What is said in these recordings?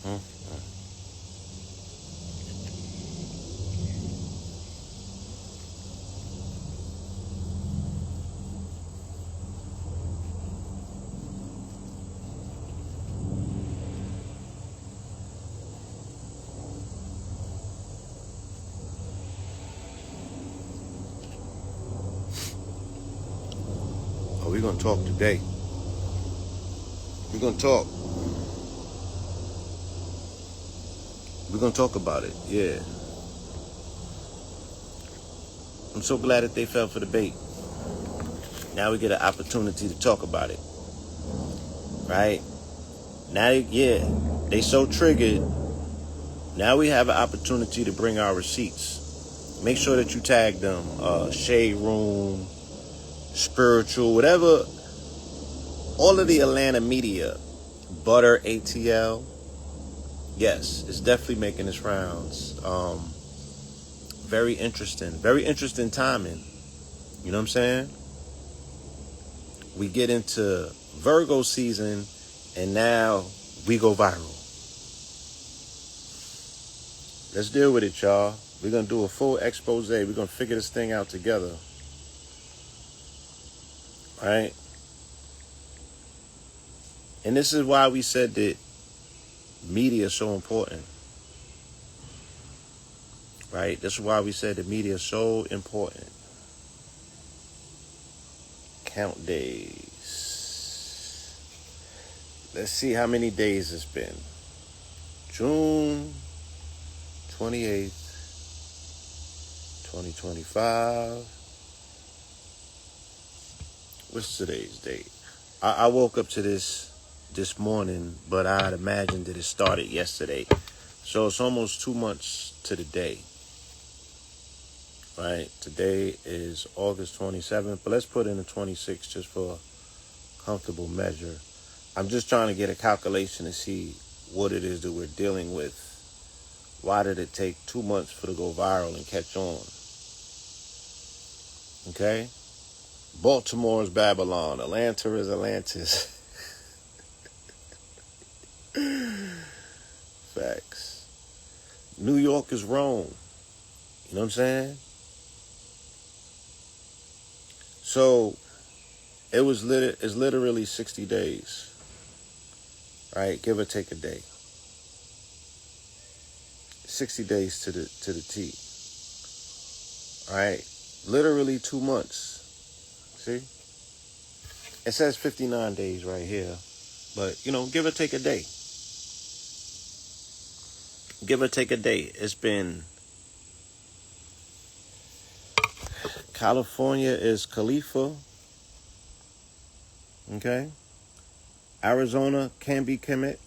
Oh, we're gonna talk today. We're gonna talk. We're gonna talk about it. Yeah. I'm so glad that they fell for the bait. Now we get an opportunity to talk about it. Right? Now, yeah, they so triggered. Now we have an opportunity to bring our receipts. Make sure that you tag them. Shade Room, Spiritual, whatever. All of the Atlanta media. Butter, ATL. Yes, it's definitely making its rounds. Very interesting. Very interesting timing. You know what I'm saying? We get into Virgo season, and now we go viral. Let's deal with it, y'all. We're going to do a full expose. We're going to figure this thing out together. Right? And this is why we said that media is so important. Right? This is why we said that media is so important. Count days. Let's see how many days it's been. June 28th, 2025. What's today's date? I woke up to this morning, but I had imagined that it started yesterday. So it's almost 2 months to the day. Right? Today is August 27th, but let's put in the 26th just for a comfortable measure. I'm just trying to get a calculation to see what it is that we're dealing with. Why did it take 2 months for it to go viral and catch on? Okay? Baltimore is Babylon. Atlanta is Atlantis. Facts. New York is Rome. You know what I'm saying? So, it's literally 60 days. Right? Give or take a day. 60 days to the T. Right? Literally 2 months. See? It says 59 days right here. But, give or take a day. Give or take a day. It's been... California is Khalifa. Okay? Arizona can be Kemet.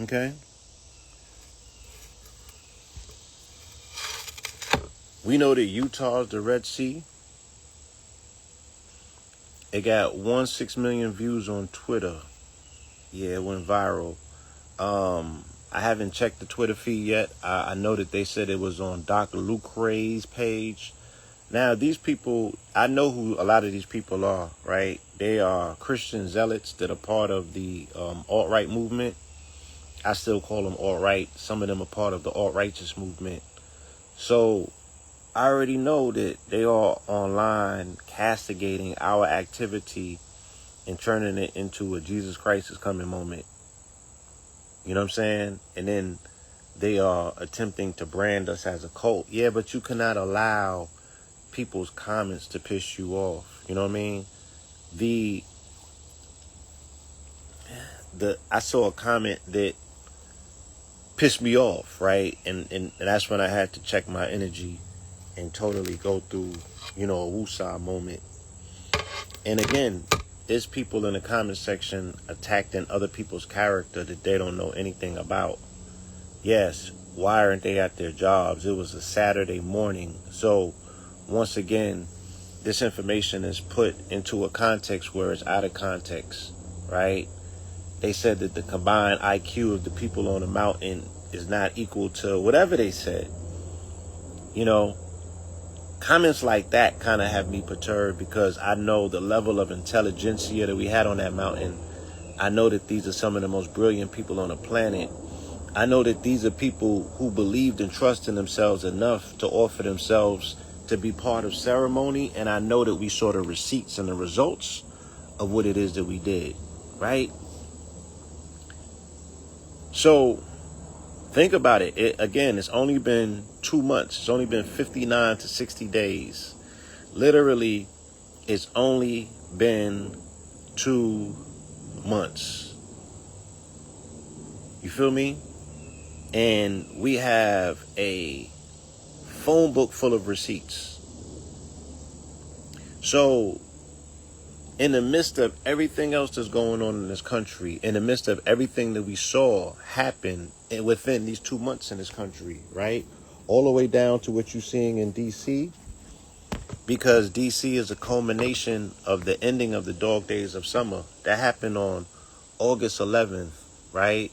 Okay? We know that Utah is the Red Sea. It got 1.6 million views on Twitter. Yeah, it went viral. I haven't checked the Twitter feed yet. I know that they said it was on Dr. Lucre's page. Now, these people, I know who a lot of these people are, right? They are Christian zealots that are part of the alt-right movement. I still call them alt-right. Some of them are part of the alt-righteous movement. So, I already know that they are online castigating our activity and turning it into a Jesus Christ is coming moment. You know what I'm saying? And then they are attempting to brand us as a cult. Yeah, but you cannot allow people's comments to piss you off. You know what I mean? I saw a comment that pissed me off, right? And that's when I had to check my energy and totally go through, a woosah moment. And again, there's people in the comment section attacking other people's character that they don't know anything about. Yes, why aren't they at their jobs? It was a Saturday morning. So, once again, this information is put into a context where it's out of context, right? They said that the combined IQ of the people on the mountain is not equal to whatever they said. Comments like that kind of have me perturbed because I know the level of intelligentsia that we had on that mountain I know that these are some of the most brilliant people on the planet. I know that these are people who believed and trusted themselves enough to offer themselves to be part of ceremony. And I know that we saw the receipts and the results of what it is that we did, right? So think about it. Again, it's only been 2 months. It's only been 59 to 60 days. Literally, it's only been 2 months. You feel me? And we have a phone book full of receipts. So, in the midst of everything else that's going on in this country, in the midst of everything that we saw happen within these 2 months in this country, right? All the way down to what you're seeing in D.C., because D.C. is a culmination of the ending of the dog days of summer. That happened on August 11th, right?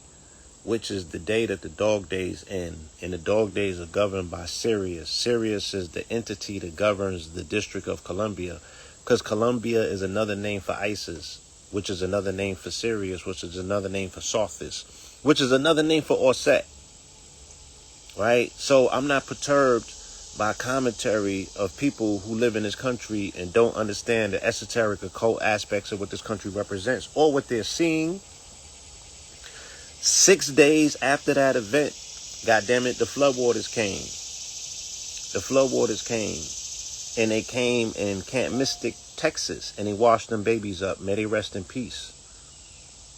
Which is the day that the dog days end. And the dog days are governed by Sirius. Sirius is the entity that governs the District of Columbia. Because Columbia is another name for Isis, which is another name for Sirius, which is another name for Sophis, which is another name for Orset. Right? So I'm not perturbed by commentary of people who live in this country and don't understand the esoteric occult aspects of what this country represents or what they're seeing. 6 days after that event, goddammit, the floodwaters came. The floodwaters came. And they came in Camp Mystic, Texas, and they washed them babies up. May they rest in peace.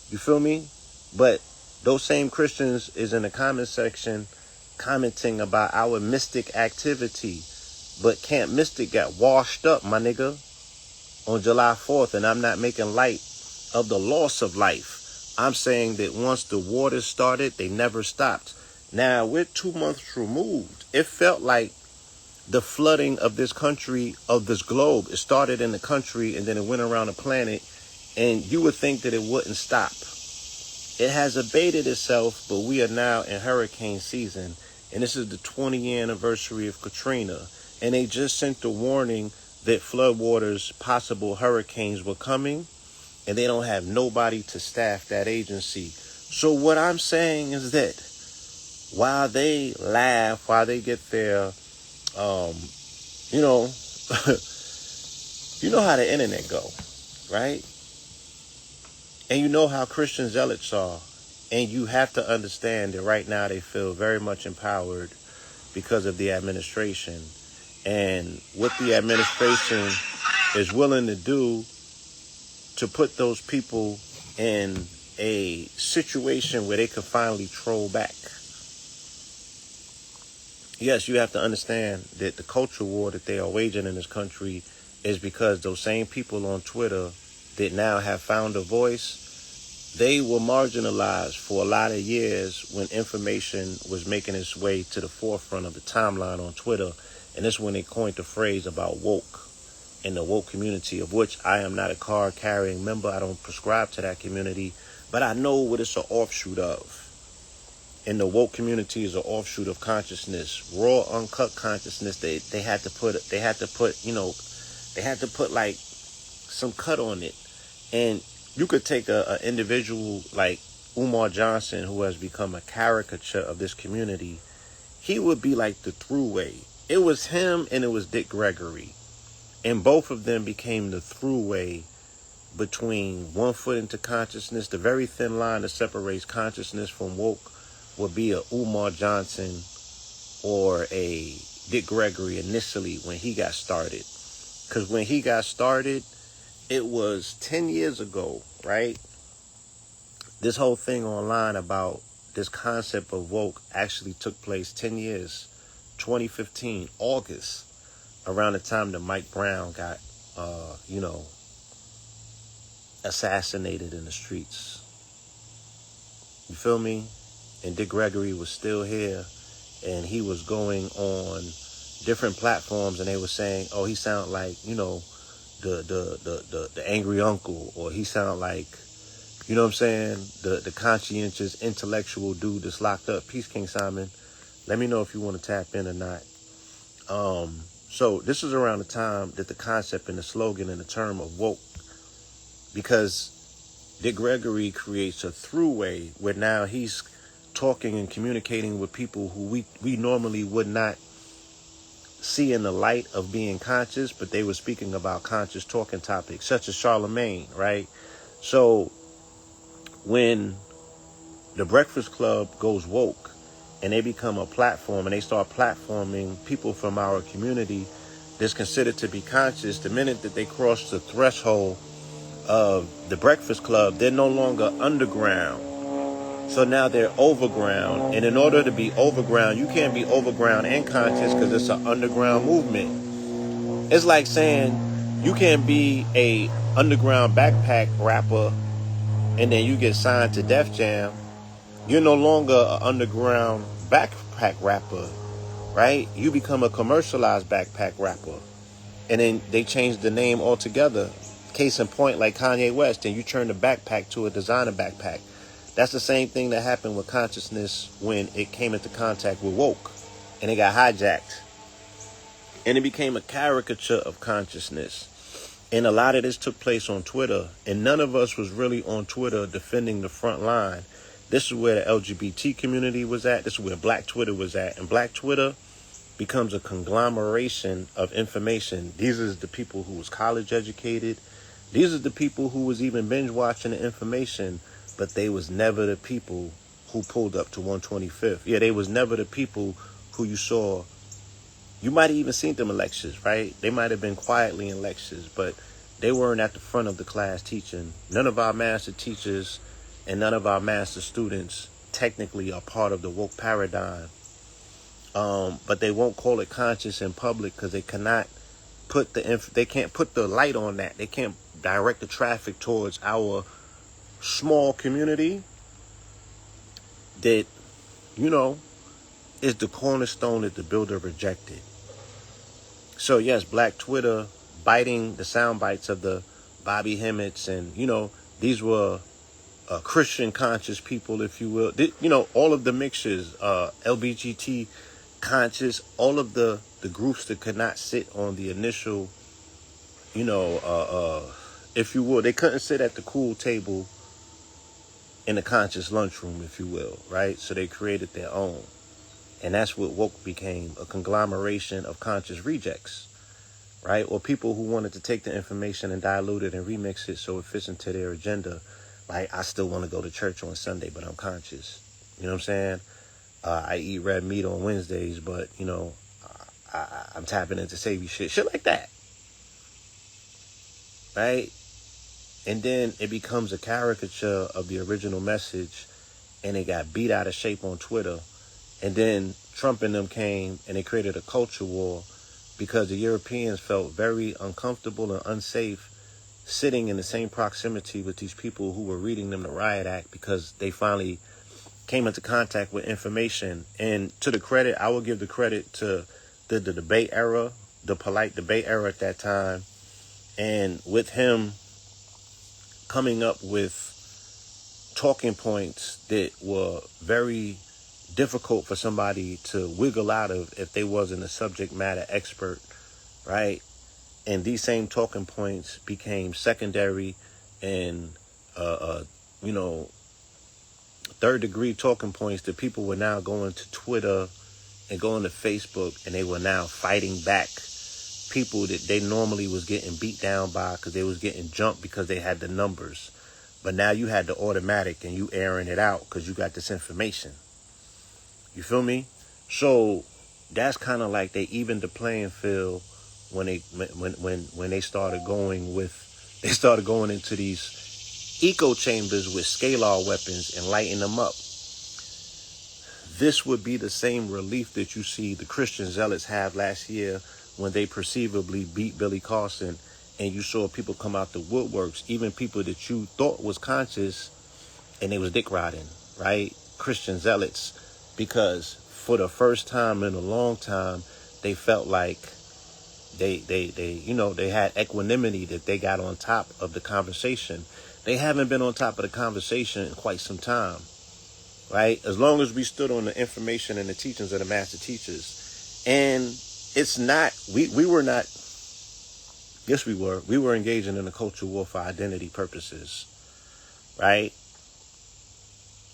You feel me? But those same Christians is in the comment section commenting about our mystic activity. But Camp Mystic got washed up, my nigga, on July 4th. And I'm not making light of the loss of life. I'm saying that once the waters started, they never stopped. Now, we're 2 months removed. It felt like the flooding of this country, of this globe. It started in the country and then it went around the planet. And you would think that it wouldn't stop. It has abated itself, but we are now in hurricane season. And this is the 20th anniversary of Katrina. And they just sent the warning that floodwaters, possible hurricanes were coming. And they don't have nobody to staff that agency. So what I'm saying is that while they laugh, while they get their, you know, you know how the internet go, right? And you know how Christian zealots are. And you have to understand that right now they feel very much empowered because of the administration. And what the administration is willing to do to put those people in a situation where they can finally troll back. Yes, you have to understand that the culture war that they are waging in this country is because those same people on Twitter that now have found a voice, they were marginalized for a lot of years when information was making its way to the forefront of the timeline on Twitter. And this is when they coined the phrase about woke. In the woke community, of which I am not a card-carrying member. I don't prescribe to that community, but I know what it's an offshoot of. And the woke community is an offshoot of consciousness, raw, uncut consciousness. They had to put like some cut on it. And you could take a individual like Umar Johnson, who has become a caricature of this community. He would be like the throughway. It was him and it was Dick Gregory. And both of them became the throughway between one foot into consciousness. The very thin line that separates consciousness from woke would be a Umar Johnson or a Dick Gregory initially when he got started. Because when he got started, it was 10 years ago, right? This whole thing online about this concept of woke actually took place 10 years, 2015, August. Around the time that Mike Brown got, assassinated in the streets. You feel me? And Dick Gregory was still here, and he was going on different platforms, and they were saying, "Oh, he sound like, the angry uncle," or he sound like, you know what I'm saying, the conscientious intellectual dude that's locked up. Peace, King Simon. Let me know if you want to tap in or not. So this is around the time that the concept and the slogan and the term of woke, because Dick Gregory creates a throughway where now he's talking and communicating with people who we normally would not see in the light of being conscious, but they were speaking about conscious talking topics, such as Charlemagne, right? So when the Breakfast Club goes woke and they become a platform and they start platforming people from our community that's considered to be conscious, the minute that they cross the threshold of the Breakfast Club, they're no longer underground. So now they're overground. And in order to be overground, you can't be overground and conscious because it's an underground movement. It's like saying you can't be a underground backpack rapper and then you get signed to Def Jam. You're no longer an underground backpack rapper, right? You become a commercialized backpack rapper. And then they change the name altogether. Case in point, like Kanye West, and you turn the backpack to a designer backpack. That's the same thing that happened with consciousness when it came into contact with woke. And it got hijacked. And it became a caricature of consciousness. And a lot of this took place on Twitter. And none of us was really on Twitter defending the front line. This is where the LGBT community was at. This is where Black Twitter was at. And Black Twitter becomes a conglomeration of information. These are the people who was college educated. These are the people who was even binge watching the information. But they was never the people who pulled up to 125th. Yeah, they was never the people who you saw. You might have even seen them in lectures, right? They might have been quietly in lectures, but they weren't at the front of the class teaching. None of our master teachers and none of our master students technically are part of the woke paradigm. But they won't call it conscious in public because they cannot put they can't put the light on that. They can't direct the traffic towards our small community that, is the cornerstone that the builder rejected. So yes, Black Twitter biting the sound bites of the Bobby Hemmitts and, these were Christian conscious people, if you will. All of the mixtures, LBGT conscious, all of the groups that could not sit on the initial, if you will, they couldn't sit at the cool table in the conscious lunchroom, if you will, right? So they created their own. And that's what woke became, a conglomeration of conscious rejects, right? Or people who wanted to take the information and dilute it and remix it so it fits into their agenda. Like, I still want to go to church on Sunday, but I'm conscious. You know what I'm saying? I eat red meat on Wednesdays, but, I'm tapping into Savior shit. Shit like that. Right? And then it becomes a caricature of the original message, and it got beat out of shape on Twitter. And then Trump and them came, and they created a culture war because the Europeans felt very uncomfortable and unsafe sitting in the same proximity with these people who were reading them the Riot Act because they finally came into contact with information. And to the credit, I will give the credit to the debate era, the polite debate era at that time. And with him coming up with talking points that were very difficult for somebody to wiggle out of if they wasn't a subject matter expert, right? And these same talking points became secondary and, third degree talking points that people were now going to Twitter and going to Facebook, and they were now fighting back people that they normally was getting beat down by because they was getting jumped because they had the numbers. But now you had the automatic and you airing it out because you got this information. You feel me? So that's kind of like they evened the playing field when they started going into these echo chambers with scalar weapons and lighting them up. This would be the same relief that you see the Christian zealots have last year when they perceivably beat Billy Carson, and you saw people come out the woodworks, even people that you thought was conscious, and they was dick riding, right? Christian zealots, because for the first time in a long time, they felt like they had equanimity, that they got on top of the conversation. They haven't been on top of the conversation in quite some time, right? As long as we stood on the information and the teachings of the master teachers. And it's not, we were not, yes we were engaging in a culture war for identity purposes, right?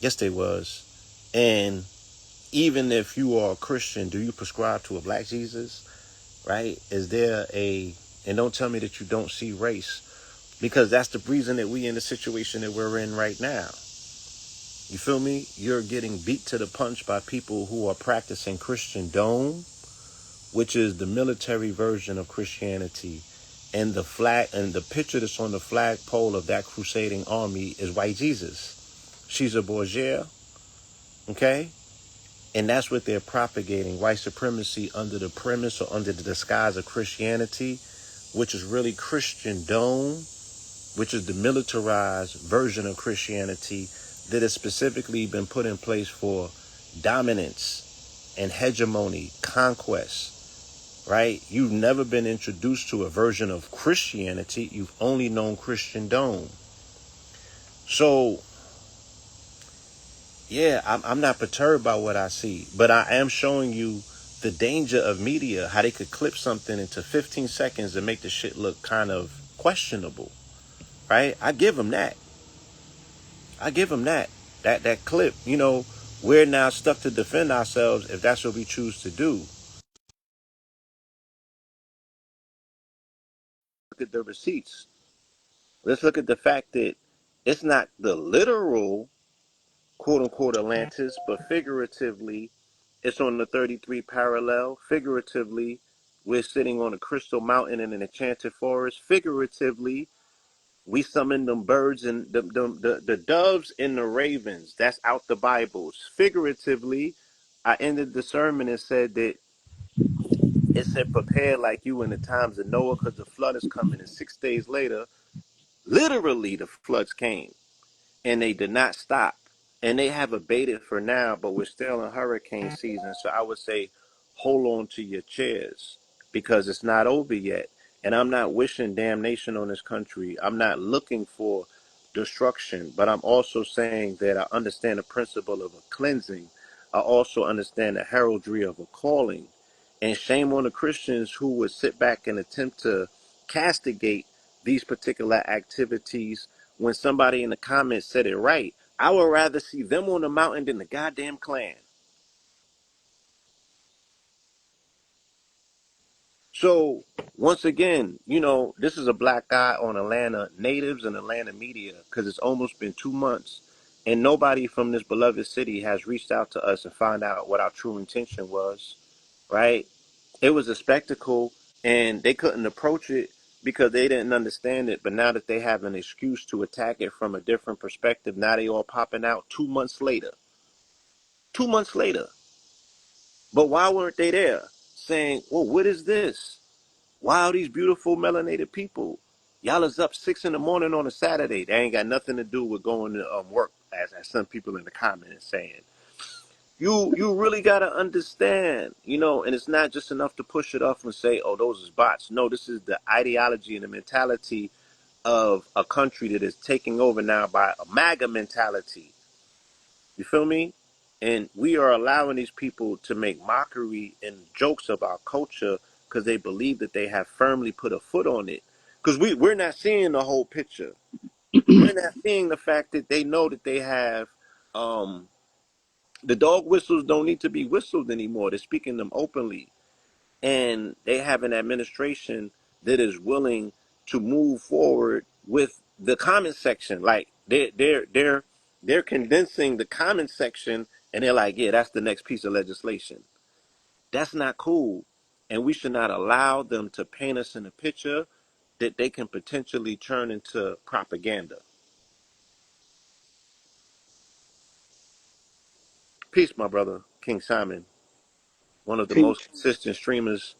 Yes, they was. And even if you are a Christian, do you prescribe to a black Jesus, right? Is there a, and don't tell me that you don't see race, because that's the reason that we in the situation that we're in right now. You feel me? You're getting beat to the punch by people who are practicing Christendom, which is the military version of Christianity. And the flag and the picture that's on the flagpole of that crusading army is white Jesus. She's a Borgia, okay? And that's what they're propagating, white supremacy under the premise or under the disguise of Christianity, which is really Christendom, which is the militarized version of Christianity that has specifically been put in place for dominance and hegemony, conquest, right? You've never been introduced to a version of Christianity. You've only known Christendom. So, yeah, I'm not perturbed by what I see, but I am showing you the danger of media, how they could clip something into 15 seconds and make the shit look kind of questionable, right? I give them that. I give them that. That clip, you know, we're now stuck to defend ourselves if that's what we choose to do. Look at the receipts. Let's look at the fact that it's not the literal quote unquote Atlantis, but figuratively, it's on the 33 parallel. Figuratively, we're sitting on a crystal mountain in an enchanted forest. Figuratively, we summon them birds and the doves and the ravens. That's out the Bibles. Figuratively, I ended the sermon and said that it said, prepare like you in the times of Noah because the flood is coming. And 6 days later, literally, the floods came and they did not stop. And they have abated for now, but we're still in hurricane season. So I would say hold on to your chairs because it's not over yet. And I'm not wishing damnation on this country. I'm not looking for destruction, but I'm also saying that I understand the principle of a cleansing. I also understand the heraldry of a calling. And shame on the Christians who would sit back and attempt to castigate these particular activities when somebody in the comments said it right. I would rather see them on the mountain than the goddamn Klan. So once again, you know, this is a black eye on Atlanta natives and Atlanta media because it's almost been 2 months and nobody from this beloved city has reached out to us and find out what our true intention was, right? It was a spectacle and they couldn't approach it because they didn't understand it. But now that they have an excuse to attack it from a different perspective, now they all popping out 2 months later. 2 months later. But why weren't they there saying, well, what is this? Why are these beautiful melanated people? Y'all is up 6 in the morning on a Saturday. They ain't got nothing to do with going to work, as some people in the comments saying. You really gotta understand, you know, and it's not just enough to push it off and say, oh, those is bots. No, this is the ideology and the mentality of a country that is taking over now by a MAGA mentality. You feel me? And we are allowing these people to make mockery and jokes of our culture because they believe that they have firmly put a foot on it. Because we're not seeing the whole picture. We're not seeing the fact that they know that they have um, the dog whistles don't need to be whistled anymore. They're speaking them openly. And they have an administration that is willing to move forward with the comment section. Like they're condensing the comment section and they're like, yeah, that's the next piece of legislation. That's not cool. And we should not allow them to paint us in a picture that they can potentially turn into propaganda. Peace, my brother, King Simon, one of the Pete, most consistent streamers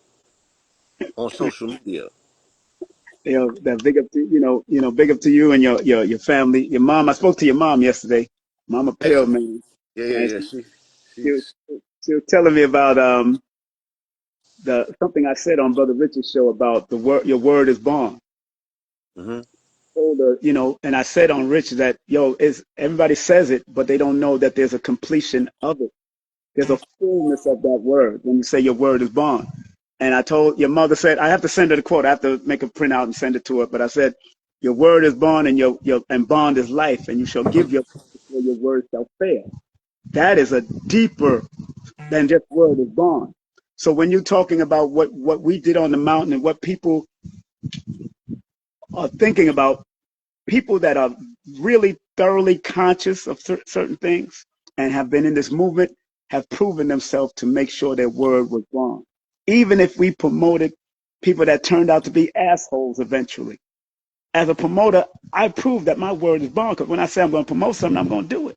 on social media. that big up to big up to you and your family, your mom. I spoke to your mom yesterday, Mama Hey, Pill, man, yeah, and yeah, yeah. she, was- She's. she was telling me about the something I said on Brother Richard's show about the word. Your word is born. Mm-hmm. Told her, and I said on Rich that is everybody says it, but they don't know that there's a completion of it. There's a fullness of that word when you say your word is born. And I told your mother said I have to send her the quote. I have to make a printout and send it to her. But I said Your word is bond, and your and bond is life, and you shall give your before your word shall fail. That is a deeper than just word is bond. So when you're talking about what we did on the mountain and what people are thinking about, people that are really thoroughly conscious of certain things and have been in this movement have proven themselves to make sure their word was wrong. Even if we promoted people that turned out to be assholes eventually. As a promoter, I prove that my word is bond because when I say I'm going to promote something, I'm going to do it.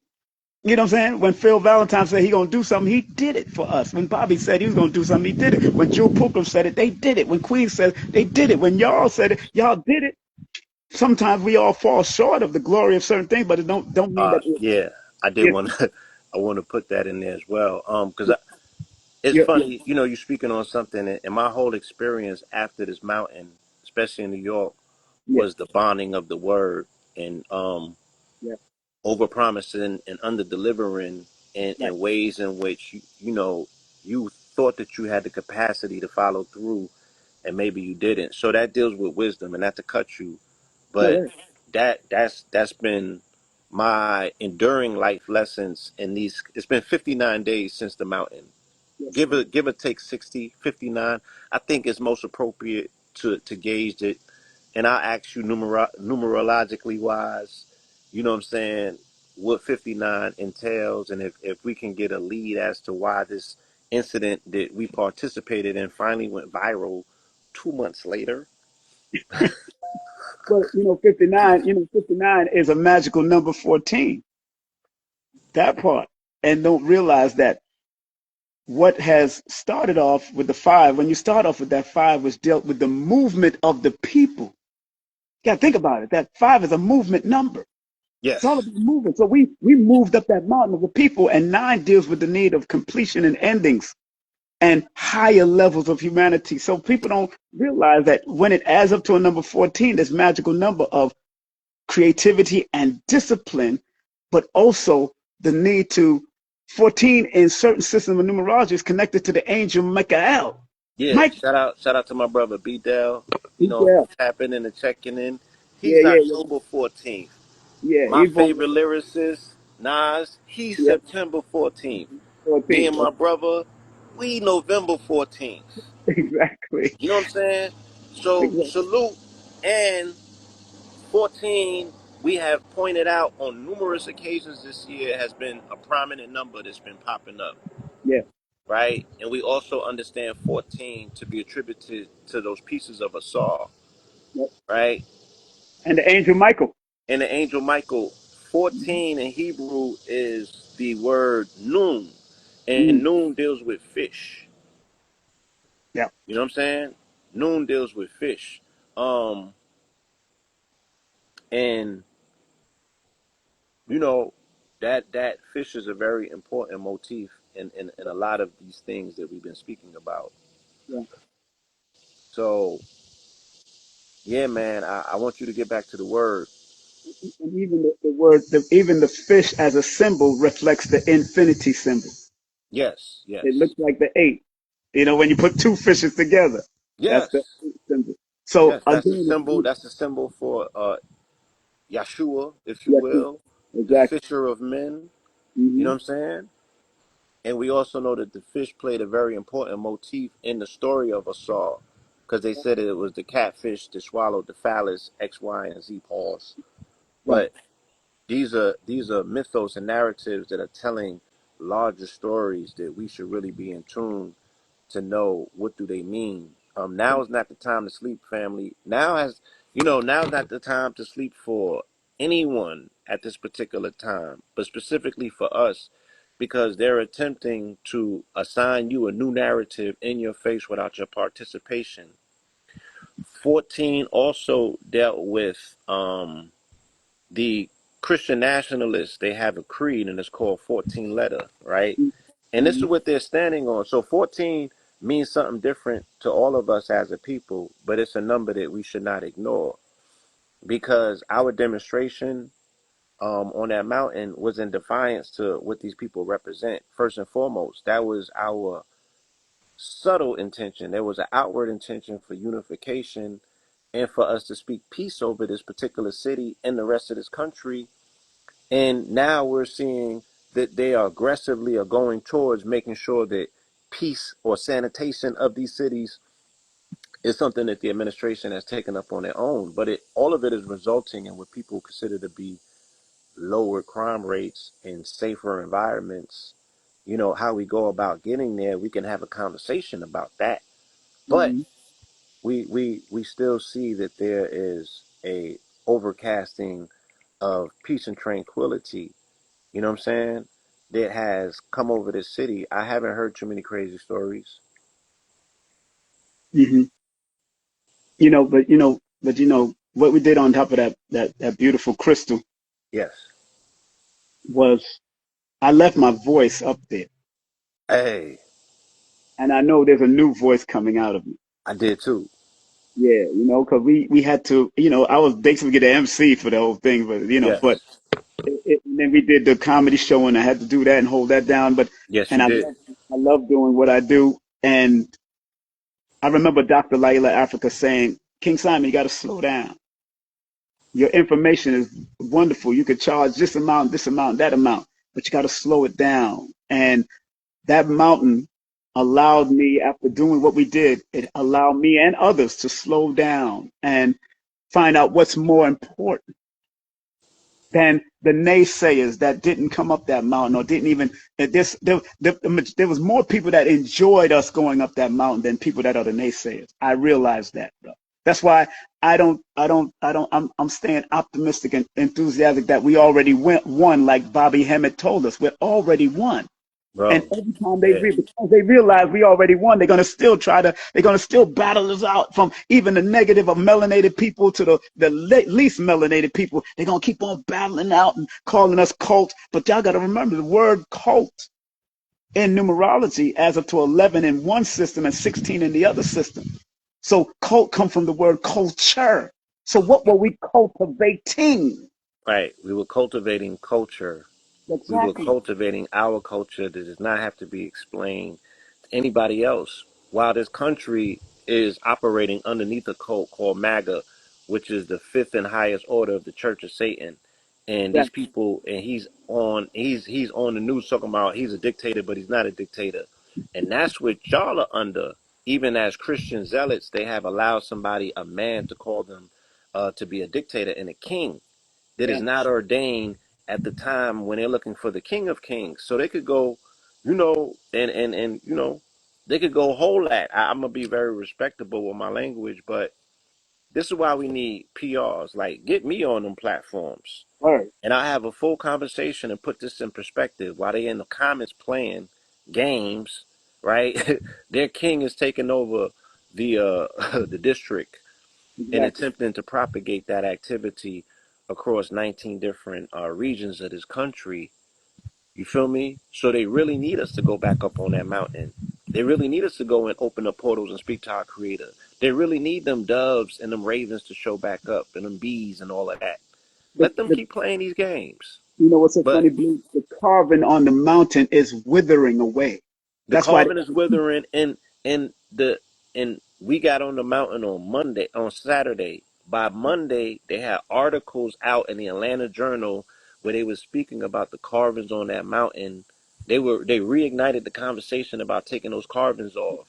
You know what I'm saying? When Phil Valentine said he gonna do something, he did it for us. When Bobby said he was gonna do something, he did it. When Joe Pookum said it, they did it. When Queen said it, they did it. When y'all said it, y'all did it. Sometimes we all fall short of the glory of certain things, but it don't mean that Yeah, I did you're, want to. I want to put that in there as well. Because it's you're, funny, you're speaking on something, and my whole experience after this mountain, especially in New York, yeah, was the bonding of the word and yeah, over promising and under delivering right. in ways in which you thought that you had the capacity to follow through, and maybe you didn't. So that deals with wisdom, and not to cut you, No, but right. that's been my enduring life lessons in these. It's been 59 days since the mountain, Yes, give or take 60, 59. I think it's most appropriate to gauge it. And I'll ask you numerologically wise, you know what I'm saying, what 59 entails, and if we can get a lead as to why this incident that we participated in finally went viral 2 months later. but 59. 59 is a magical number 14. That part, and don't realize that what has started off with the five. When you start off with that five, was dealt with the movement of the people. You got to think about it. That five is a movement number. It's all Yes. about moving. So we moved up that mountain of the people, and nine deals with the need of completion and endings and higher levels of humanity. So people don't realize that when it adds up to a number 14, this magical number of creativity and discipline, but also the need to 14 in certain systems of numerology is connected to the angel Michael. Yeah. Mike, Shout out to my brother B Dell, yeah, for tapping in and checking in. yeah, He's yeah, October 14th. yeah. My He's born, favorite lyricist, Nas, he's yeah, September 14th. Me 14. and my brother, we November 14th. Exactly. You know what I'm saying? So Exactly. salute. And 14, we have pointed out on numerous occasions this year, has been a prominent number that's been popping up, Yeah. right? And we also understand 14 to be attributed to those pieces of a saw, Yep. right? And the angel Michael. And the angel Michael, 14 in Hebrew is the word noon. And Mm, noon deals with fish. yeah. You know what I'm saying? Noon deals with fish. Um, and you know, that fish is a very important motif in a lot of these things that we've been speaking about. Yeah. So yeah, man, I want you to get back to the word. And even the word, even the fish as a symbol reflects the infinity symbol. Yes, It yes, looks like the eight. When you put two fishes together, that's the yes, eight symbol. So yes. That's the again, symbol. That's the symbol for Yeshua, if you yes, will, the exactly. fisher of men. You know Hmm. what I'm saying? And we also know that the fish played a very important motif in the story of Esau, because they said it was the catfish that swallowed the phallus X, Y, and Z pause. Right. But these are mythos and narratives that are telling larger stories that we should really be in tune to know what do they mean. Now is not the time to sleep, family. Now's not the time to sleep for anyone at this particular time, but specifically for us, because they're attempting to assign you a new narrative in your face without your participation. 14 also dealt with the Christian nationalists. They have a creed and it's called 14 letter, right? And this is Hmm. what they're standing on. So 14 means something different to all of us as a people, but it's a number that we should not ignore, because our demonstration on that mountain was in defiance to what these people represent. First and foremost, that was our subtle intention. There was an outward intention for unification and for us to speak peace over this particular city and the rest of this country. And now we're seeing that they are aggressively are going towards making sure that peace or sanitation of these cities is something that the administration has taken up on their own. But all of it is resulting in what people consider to be lower crime rates and safer environments. You know, how we go about getting there, we can have a conversation about that. But Mhm. we still see that there is a overcasting of peace and tranquility, you know what I'm saying, that has come over this city. I haven't heard too many crazy stories. Mhm. But what we did on top of that beautiful crystal Yes. was I left my voice up there, Hey, and I know there's a new voice coming out of me. I did too. Yeah, because we had to, I was basically the MC for the whole thing, but Yes. and then we did the comedy show, and I had to do that and hold that down. But Yes, and you did. I love doing what I do, and I remember Dr. Laila Africa saying, King Simon, you got to slow down. Your information is wonderful. You could charge this amount, that amount, but you got to slow it down. And that mountain allowed me, after doing what we did, it allowed me and others to slow down and find out what's more important than the naysayers that didn't come up that mountain or didn't even there was more people that enjoyed us going up that mountain than people that are the naysayers. I realized that, bro. That's why I'm staying optimistic and enthusiastic that we already won, like Bobby Hemmett told us. We're already won. And Bro. every time Yeah. because they realize we already won, they're gonna still battle us out from even the negative of melanated people to the least melanated people. They're gonna keep on battling out and calling us cults. But y'all gotta remember the word cult in numerology adds up to 11 in one system and 16 in the other system. So cult come from the word culture. So what were we cultivating? Right. We were cultivating culture. We were Exactly. cultivating our culture that does not have to be explained to anybody else. While this country is operating underneath a cult called MAGA, which is the fifth and highest order of the Church of Satan. And Yeah. these people, and he's on the news talking about he's a dictator, but he's not a dictator. And that's what y'all are under. Even as Christian zealots, they have allowed somebody, a man, to call them to be a dictator and a king that is Yeah. not ordained at the time when they're looking for the King of Kings. So they could go, you know, and you know, they could go whole at. I'm gonna be very respectable with my language, but this is why we need PRs. Like, get me on them platforms, Word. and I have a full conversation and put this in perspective. While they in the comments playing games, right? Their king is taking over the the district and Exactly. attempting to propagate that activity across 19 different regions of this country. You feel me? So they really need us to go back up on that mountain. They really need us to go and open up portals and speak to our creator. They really need them doves and them ravens to show back up and them bees and all of that. The, Let them the keep playing these games. what's so But funny, Blue? The carving on the mountain is withering away. the That's why. carving is withering, and we got on the mountain on Saturday. By Monday, they had articles out in the Atlanta Journal where they were speaking about the carvings on that mountain. They reignited the conversation about taking those carvings off.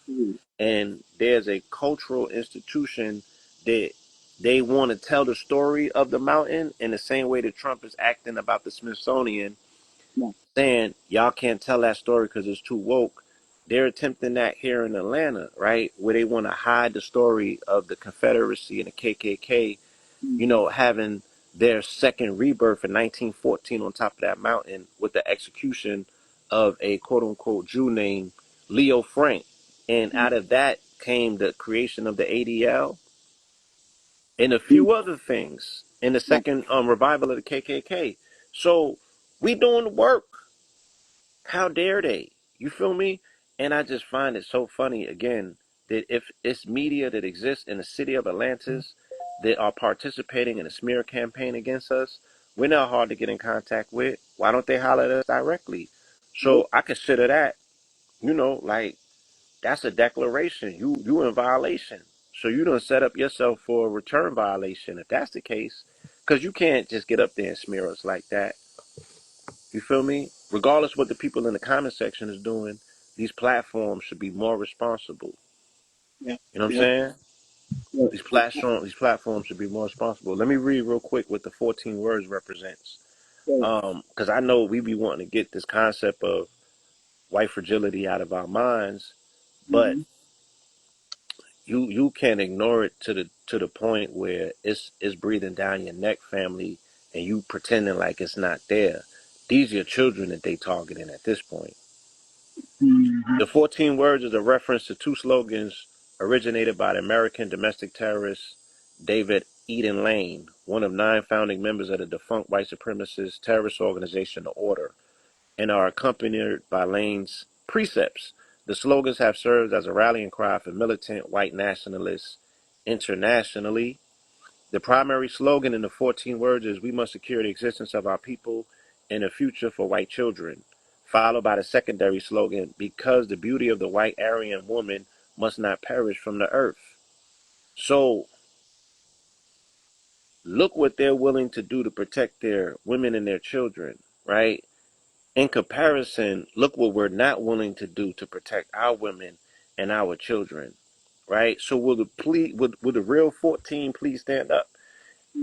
And there's a cultural institution that they want to tell the story of the mountain in the same way that Trump is acting about the Smithsonian, Yeah, saying y'all can't tell that story because it's too woke. They're attempting that here in Atlanta, right? Where they want to hide the story of the Confederacy and the KKK, you mhm, know, having their second rebirth in 1914 on top of that mountain with the execution of a quote unquote Jew named Leo Frank. And mhm, out of that came the creation of the ADL and a mhm. few other things in the Yeah. second revival of the KKK. So we doing the work. How dare they? You feel me? And I just find it so funny again that if it's media that exists in the city of Atlantis that are participating in a smear campaign against us, we're not hard to get in contact with. Why don't they holler at us directly? Nope. So I consider that, you know, like that's a declaration. You in violation. So you don't set up yourself for a return violation if that's the case, because you can't just get up there and smear us like that. You feel me? Regardless what the people in the comment section is doing, these platforms should be more responsible. Yeah. You know what I'm Yeah. saying? Yeah. These platforms should be more responsible. Let me read real quick what the 14 words represents. Yeah. Because I know we be wanting to get this concept of white fragility out of our minds, but Mm-hmm. you can't ignore it to the point where it's breathing down your neck, family, and you pretending like it's not there. These are your children that they targeting at this point. Mm-hmm. The 14 words is a reference to two slogans originated by the American domestic terrorist David Eden Lane, one of 9 founding members of the defunct white supremacist terrorist organization, The Order, and are accompanied by Lane's precepts. The slogans have served as a rallying cry for militant white nationalists internationally. The primary slogan in the 14 words is "We must secure the existence of our people and a future for white children," followed by the secondary slogan, "Because the beauty of the white Aryan woman must not perish from the earth." So look what they're willing to do to protect their women and their children, right? In comparison, look what we're not willing to do to protect our women and our children, right? So will the real 14 please stand up?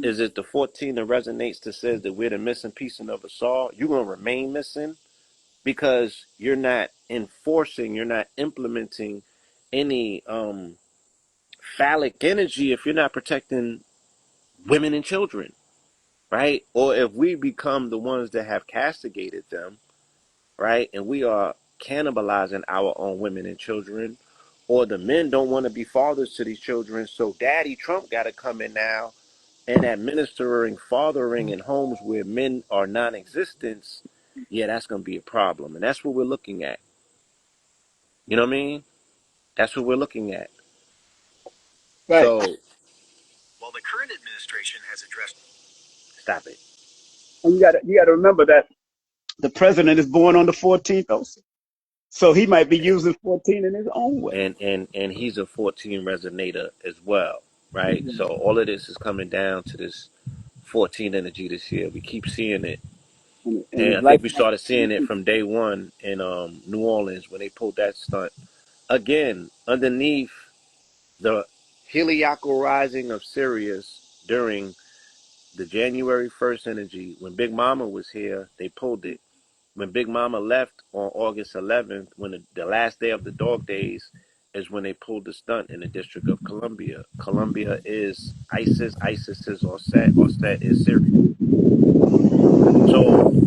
Is it the 14 that resonates that says that we're the missing piece of us all? You're going to remain missing because you're not enforcing, you're not implementing any phallic energy if you're not protecting women and children, right? Or if we become the ones that have castigated them, right? And we are cannibalizing our own women and children, or the men don't want to be fathers to these children, so Daddy Trump got to come in now and administering fathering in homes where men are non-existent. Yeah, that's going to be a problem, and that's what we're looking at. You know what I mean? That's what we're looking at. Right. So, stop it. And you got to remember that the president is born on the 14th also. So he might be using 14 in his own way. And he's a 14 resonator as well, right? So all of this is coming down to this 14 energy this year. We keep seeing it. And And his I think life. we started seeing it from day one in New Orleans when they pulled that stunt. Again, underneath the heliacal rising of Sirius during the January 1st energy, when Big Mama was here, they pulled it. When Big Mama left on August 11th, when the last day of the dog days, is when they pulled the stunt in the District of Columbia. Columbia is ISIS, ISIS is Offset is Syria. So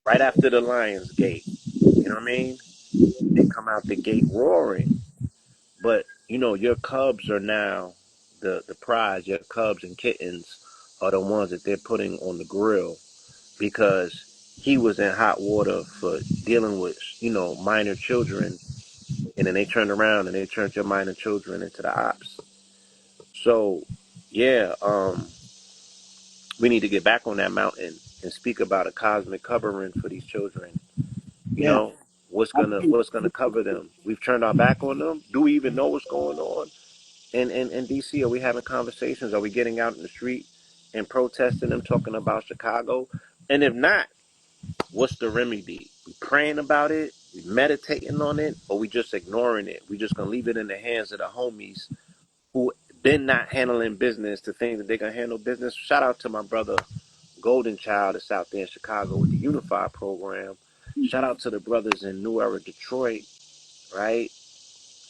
right after the Lions Gate, you know what I mean? They come out the gate roaring. But your cubs are now the prize. Your cubs and kittens are the ones that they're putting on the grill because he was in hot water for dealing with minor children, and then they turned around and they turned your minor children into the ops. So yeah, we need to get back on that mountain and speak about a cosmic covering for these children. You Yeah. know what's I gonna think what's gonna cover them. We've turned our back on them. Do we even know what's going on? In DC, are we having conversations? Are we getting out in the street and protesting them, talking about Chicago? And if not, what's the remedy? We praying about it, we meditating on it, or we just ignoring it? We just gonna leave it in the hands of the homies who been not handling business to things that they gonna handle business. Shout out to my brother Golden Child that's out there in Chicago with the Unified program. Shout out to the brothers in New Era Detroit, right?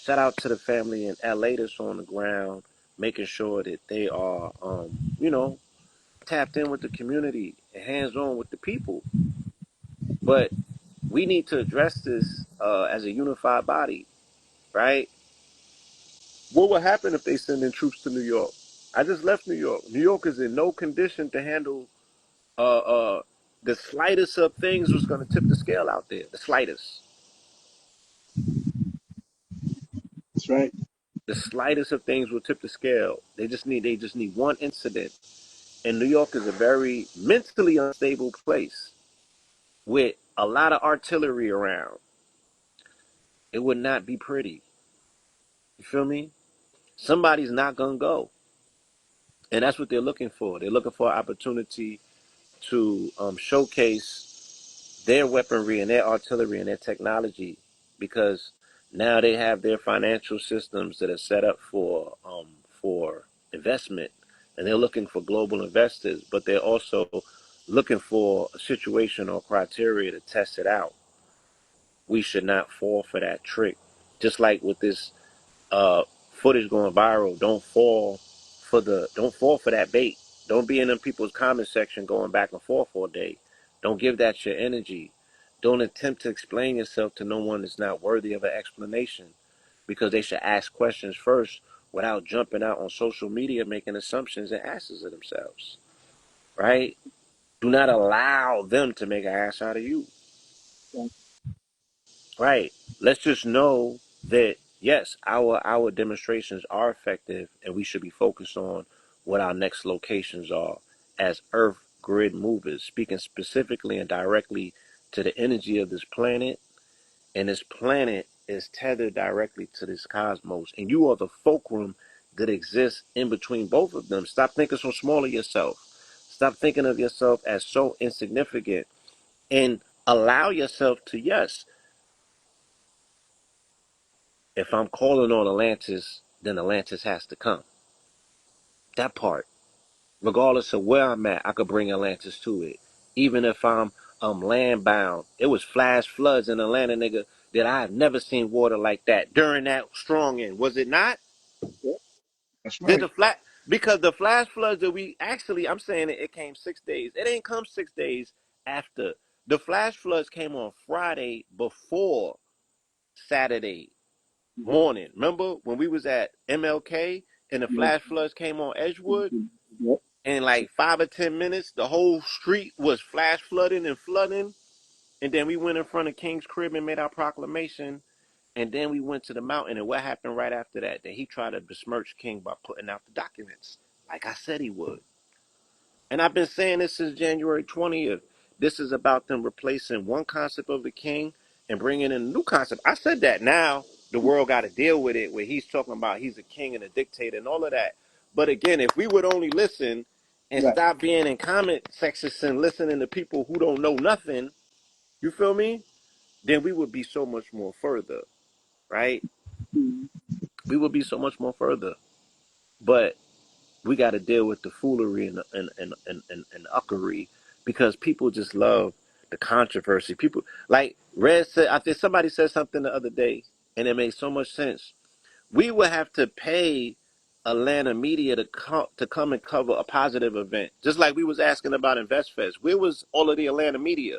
Shout out to the family in LA that's on the ground, making sure that they are, tapped in with the community and hands on with the people. But we need to address this as a unified body, right? What would happen if they send in troops to New York? I just left New York. New York is in no condition to handle uh, uh, the slightest of things was going to tip the scale out there. The slightest. that's right. The slightest of things will tip the scale. They just need one incident. And New York is a very mentally unstable place with a lot of artillery around. It would not be pretty. You feel me? Somebody's not gonna go, and that's what they're looking for. They're looking for an opportunity to showcase their weaponry and their artillery and their technology, because now they have their financial systems that are set up for investment, and they're looking for global investors, but they're also looking for a situation or criteria to test it out. We should not fall for that trick. Just like with this uh, footage going viral, don't fall for that bait. Don't be in them people's comment section going back and forth all day. Don't give that your energy. Don't attempt to explain yourself to no one that's not worthy of an explanation, because they should ask questions first without jumping out on social media making assumptions and asses of themselves. Right? Do not allow them to make an ass out of you. Right. Let's just know that yes, our demonstrations are effective, and we should be focused on what our next locations are as Earth grid movers, speaking specifically and directly to the energy of this planet. And this planet is tethered directly to this cosmos, and you are the fulcrum that exists in between both of them. Stop thinking so small of yourself. Stop thinking of yourself as so insignificant, and allow yourself to, yes, if I'm calling on Atlantis, then Atlantis has to come. That part. Regardless of where I'm at, I could bring Atlantis to it. Even if I'm land bound. It was flash floods in Atlanta, nigga, that I have never seen water like that during that strong end. Was it not? Yeah, that's Did right. the flat Because the flash floods that we actually, I'm saying it came 6 days. It ain't come 6 days after. The flash floods came on Friday before Saturday Mhm. morning. Remember when we was at MLK and the Yeah. flash floods came on Edgewood? Yep. In like 5 or 10 minutes, the whole street was flash flooding and flooding. And then we went in front of King's crib and made our proclamation. And then we went to the mountain. And what happened right after that? That he tried to besmirch King by putting out the documents, like I said he would. And I've been saying this since January 20th. This is about them replacing one concept of the king and bringing in a new concept. I said that now the world got to deal with it, where he's talking about he's a king and a dictator and all of that. But again, if we would only listen and Right. stop being in comment sections and listening to people who don't know nothing, you feel me? Then we would be so much more further, right? Mhm. We would be so much more further. But we got to deal with the foolery and uckery, because people just love the controversy. People like Red said. I think somebody said something the other day, and it made so much sense. We would have to pay Atlanta media to come and cover a positive event, just like we was asking about InvestFest. Where was all of the Atlanta media?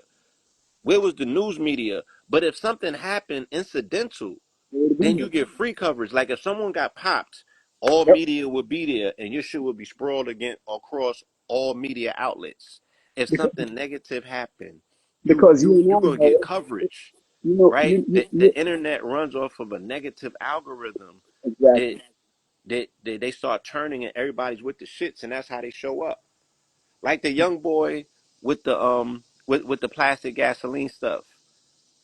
Where was the news media? But if something happened incidental, They would have been then there. you get free coverage. Like if someone got popped, all Yep. media would be there, and your shit would be sprawled again across all media outlets. If Because something negative happened, you because you you and you I gonna get know, coverage, you know, right? you, you, The you internet runs off of a negative algorithm that exactly. they start turning, and everybody's with the shits, and that's how they show up. Like the young boy with the with the plastic gasoline stuff.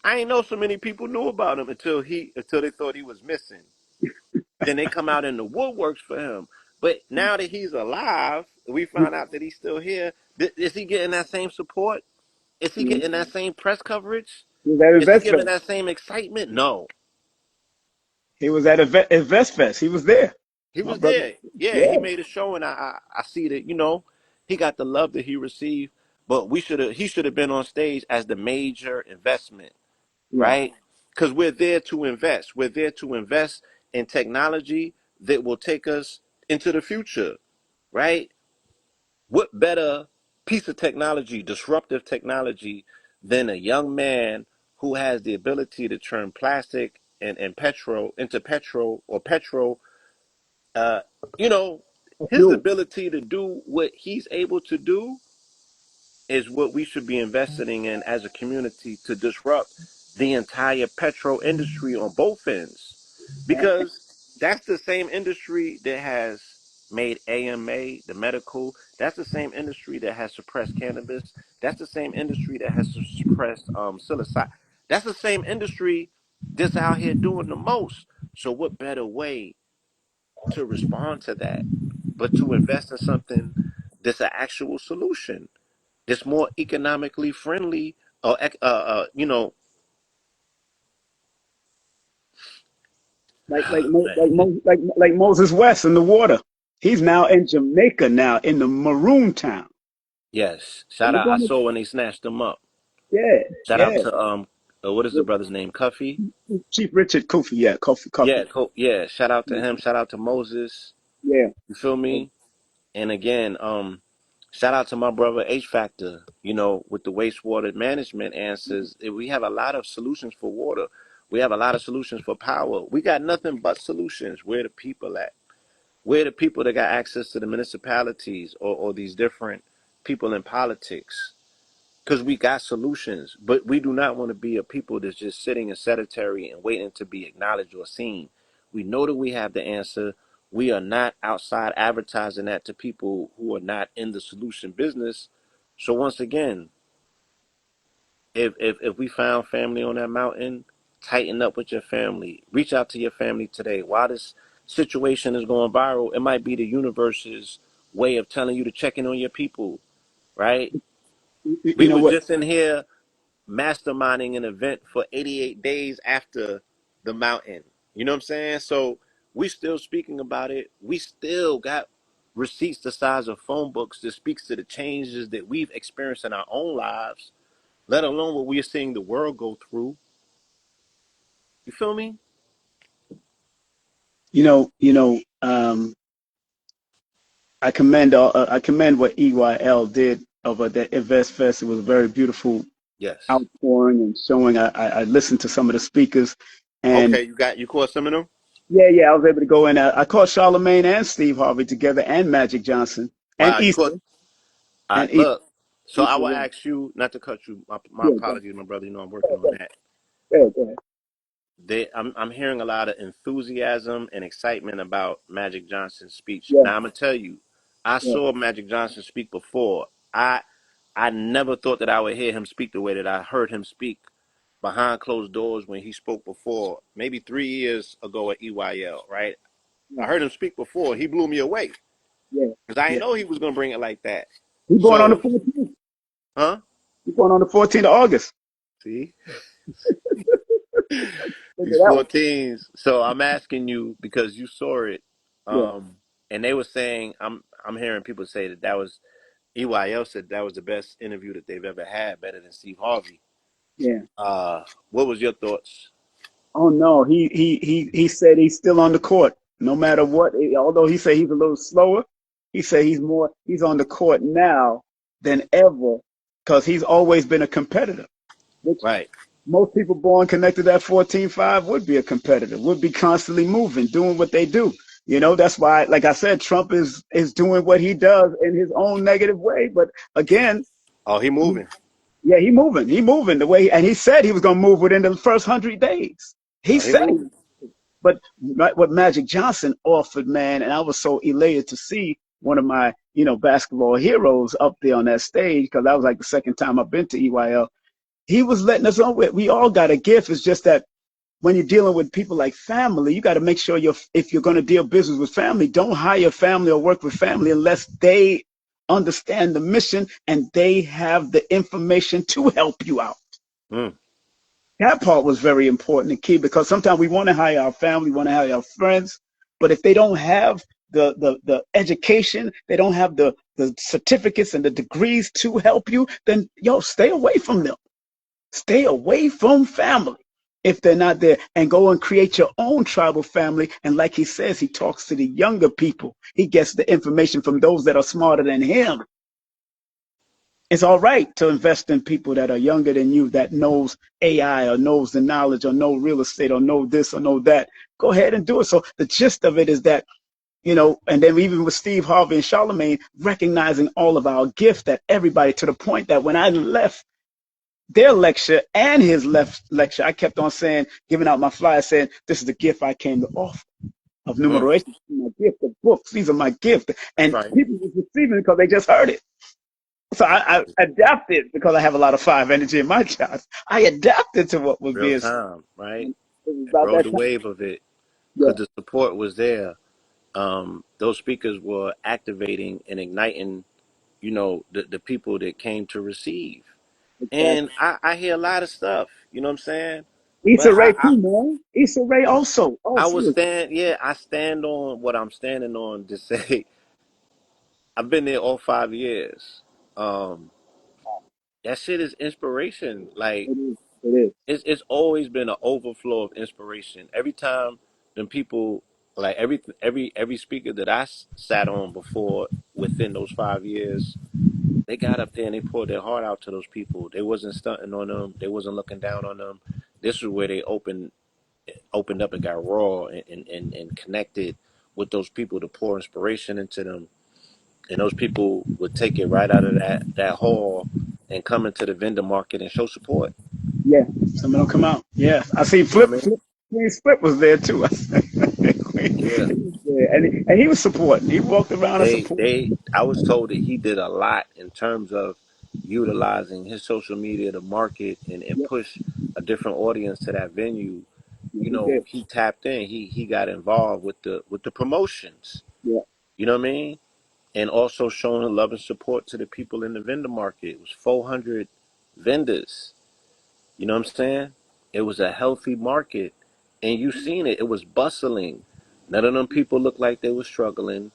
I ain't know so many people knew about him until they thought he was missing. Then they come out in the woodworks for him. But now that he's alive, we He found out that he's still here. Is he getting that same support? Is he he getting that same press coverage? was at Is he Invest giving Fest. that same excitement? No. He was at Invest Fest. He was there. He My was brother. there. Yeah, he Yeah. made a show, and I see that, he got the love that he received, but he should have been on stage as the major investment, Right. right? Because we're there to invest. We're there to invest in technology that will take us into the future, right? What better piece of technology, disruptive technology, than a young man who has the ability to turn plastic and petrol into petrol, or petrol, uh, you know, A his fuel. ability to do what he's able to do is what we should be investing in as a community to disrupt the entire petrol industry on both ends. Right. Because that's the same industry that has made AMA, the medical, that's the same industry that has suppressed cannabis, that's the same industry that has suppressed psilocybin. That's the same industry that's out here doing the most. So what better way to respond to that, but to invest in something that's an actual solution, that's more economically friendly, or you know, man. Like Moses West in the water. He's now in Jamaica now in the Maroon Town. Yes. And Shout look out. I on the, saw when they snatched him up. yeah, Shout out yeah. to what is the brother's name? Cuffy. Chief Richard Kofi, yeah, Yeah, Kofi. yeah. Shout out to him. Shout out to Moses. Yeah. You feel me? And again, shout out to my brother H Factor. You know, with the wastewater management answers, we have a lot of solutions for water. We have a lot of solutions for power. We got nothing but solutions. Where the people at? Where the people that got access to the municipalities, or these different people in politics? Because we got solutions, but we do not want to be a people that's just sitting and sedentary and waiting to be acknowledged or seen. We know that we have the answer. We are not outside advertising that to people who are not in the solution business. So once again, if we found family on that mountain, tighten up with your family. Reach out to your family today. While this situation is going viral, it might be the universe's way of telling you to check in on your people, right? You We know were what? just in here masterminding an event for 88 days after the mountain. You know what I'm saying? So we still speaking about it. We still got receipts the size of phone books that speaks to the changes that we've experienced in our own lives, let alone what we're seeing the world go through. You feel me? I commend what EYL did over the Invest Fest. It was a very beautiful Yes. outpouring and showing. I listened to some of the speakers, and Okay, you caught some of them? yeah, I was able to go in. I caught Charlemagne and Steve Harvey together, and Magic Johnson, and Wow, you caught. Easter, All and right, look. So I Easter. will Yeah, ask you, not to cut you. My yeah, apologies, my brother. You know I'm working on that. go ahead. I'm hearing a lot of enthusiasm and excitement about Magic Johnson's speech. Yeah, Now I'm gonna tell you, I yeah, saw Magic Johnson speak before. I never thought that I would hear him speak the way that I heard him speak behind closed doors when he spoke before, maybe 3 years ago at EYL. Right? yeah, I heard him speak before. He blew me away yeah, because I yeah. didn't know he was gonna bring it like that. He born on the So, 14th. huh? He born on the 14th of August. See? Look at These that one. 14s. So I'm asking you because you saw it, Yeah, and they were saying I'm hearing people say that was EYL said that was the best interview that they've ever had, better than Steve Harvey. yeah. What was your thoughts? Oh no, he said he's still on the court no matter what. Although he said he's a little slower, he said he's on the court now than ever because he's always been a competitor. Which Right. most people born connected at 14-5 would be a competitor, would be constantly moving, doing what they do. That's why, like I said, Trump is doing what he does in his own negative way. But again, Oh, he moving. yeah, he moving the way, and he said he was gonna move within the first 100 days. He Oh, he said. moving. But what Magic Johnson offered, man, and I was so elated to see one of my, basketball heroes up there on that stage because that was like the second time I've been to EYL. He was letting us know we all got a gift. It's just that when you're dealing with people like family, you got to make sure if you're going to deal business with family, don't hire family or work with family unless they understand the mission and they have the information to help you out. Mm. That part was very important and key because sometimes we want to hire our family, want to hire our friends, but if they don't have the education, they don't have the certificates and the degrees to help you, then stay away from them. Stay away from family if they're not there and go and create your own tribal family. And like he says, he talks to the younger people. He gets the information from those that are smarter than him. It's all right to invest in people that are younger than you that knows AI or knows the knowledge or know real estate or know this or know that. Go ahead and do it. So the gist of it is that, and then even with Steve Harvey and Charlemagne, recognizing all of our gift that everybody to the point that when I left their lecture and his left lecture, I kept on saying, giving out my flyer saying, this is the gift I came to offer of Mm. numeration, my gift of books. These are my gift. That's And right. people was receiving it because they just heard it. So I adapted because I have a lot of five energy in my chart. I adapted to what was Real being said. time, right? It was And about rode that the time. wave of it Yeah, because the support was there. those speakers were activating and igniting, the people that came to receive. And Exactly. I hear a lot of stuff, you know what I'm saying? But Issa Rae too, man. Issa Rae also. Oh, I she would was. stand, yeah, I stand on what I'm standing on to say I've been there all 5 years. Um, that shit is inspiration. Like It is. It is. it's always been an overflow of inspiration. Every time them people, like every speaker that sat on before within those 5 years, they got up there and they poured their heart out to those people. They wasn't stunting on them. They wasn't looking down on them. This is where they opened up and got raw and connected with those people to pour inspiration into them. And those people would take it right out of that hall and come into the vendor market and show support. Yeah. Some of them come out. Yeah. I see You know Flip. what I mean? Queen Flip was there too. Yeah. He was there. And he was supporting. He walked around and supported. I was told that he did a lot in terms of utilizing his social media to market and Yeah. push a different audience to that venue. Yeah. He did. He tapped in. He got involved with the promotions. Yeah. You know what I mean? And also showing love and support to the people in the vendor market. It was 400 vendors. You know what I'm saying? It was a healthy market, and you seen it. It was bustling. None of them people looked like they were struggling.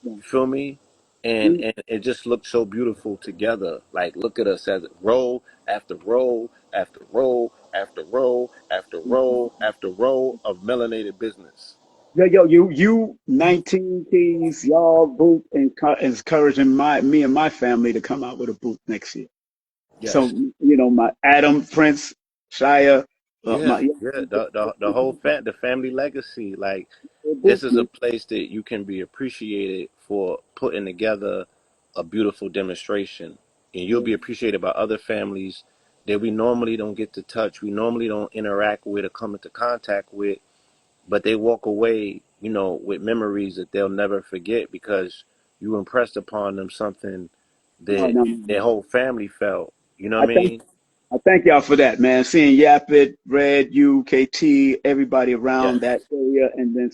Yeah. You feel me? And You, and it just looked so beautiful together. Like look at us as row after row after row after row after row after row of melanated business. you 19 keys, y'all boot and encouraging me and my family to come out with a boot next year. So, Yes. my Adam, Prince, Shia, Yeah. my yeah, Yeah. The whole the family legacy. Like this boots, is a man. place that you can be appreciated for putting together a beautiful demonstration. And you'll Yeah, be appreciated by other families that we normally don't get to touch, we normally don't interact with or come into contact with, but they walk away, with memories that they'll never forget because you impressed upon them something no, that no, no, their no. whole family felt. You know what I I thank mean? I thank y'all for that, man. Seeing Yapit, Red, you, KT, everybody around Yes. that area, and then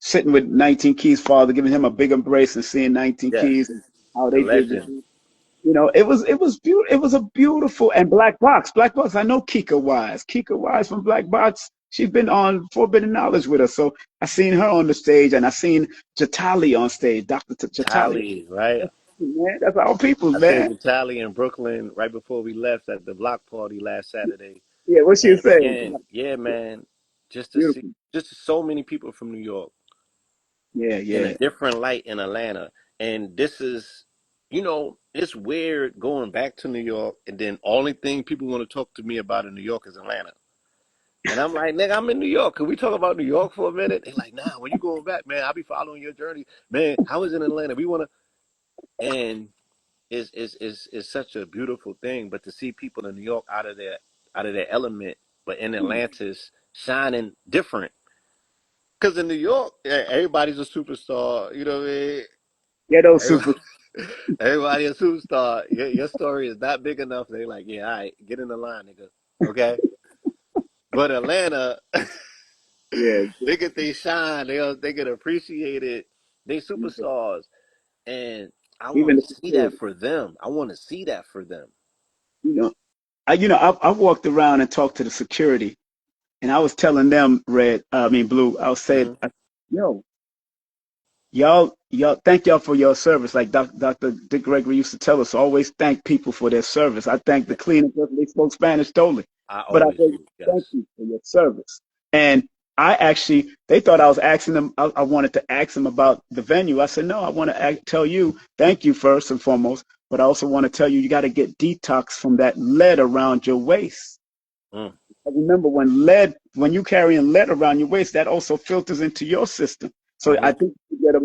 sitting with 19 Keys' father, giving him a big embrace, and seeing 19 Yes. Keys and how The they did the legend. boot. It was beautiful. It was a beautiful and Black Box. Black Box. I know Kika Wise. Kika Wise from Black Box. She's been on Forbidden Knowledge with us. So I seen her on the stage, and I seen Jatali on stage. Dr. Jatali. Tally, right? Man, that's our peoples, I seen man. Vitaly in Brooklyn right before we left at the block party last Saturday. Yeah, what she And saying? again, yeah, man, just to see Beautiful. just so many people from New York Yeah, in a yeah. different light in Atlanta. And this is, it's weird going back to New York and then only thing people want to talk to me about in New York is Atlanta. And I'm like, nigga, I'm in New York. Can we talk about New York for a minute? They're like, nah, when you going back, man, I'll be following your journey. Man, how is it in Atlanta? We wanna and is such a beautiful thing. But to see people in New York out of their element, but in Atlantis shining different. Because in New York, everybody's a superstar. You know what I mean? Yeah, those Everybody, super. everybody a superstar. Your story is not big enough. They like, yeah, all right, get in the line, nigga. Okay. But Atlanta, Yeah, they get they shine. They get appreciated. They superstars, and I want even to the see that security. for them. I want to see that for them. You know, I walked around and talked to the security, and I was telling them, Blue. I was saying, Hmm. yo, y'all, thank y'all for your service. Like Dr. Dick Gregory used to tell us, always thank people for their service. I thank the cleaner because they spoke Spanish totally, I but I always said, do. thank Yes. you for your service. And they thought I was asking them, I wanted to ask them about the venue. I said, no, I want to tell you, thank you first and foremost, but I also want to tell you, you got to get detox from that lead around your waist. Mm, Remember, when you carrying lead around your waist, that also filters into your system. So hmm I think you get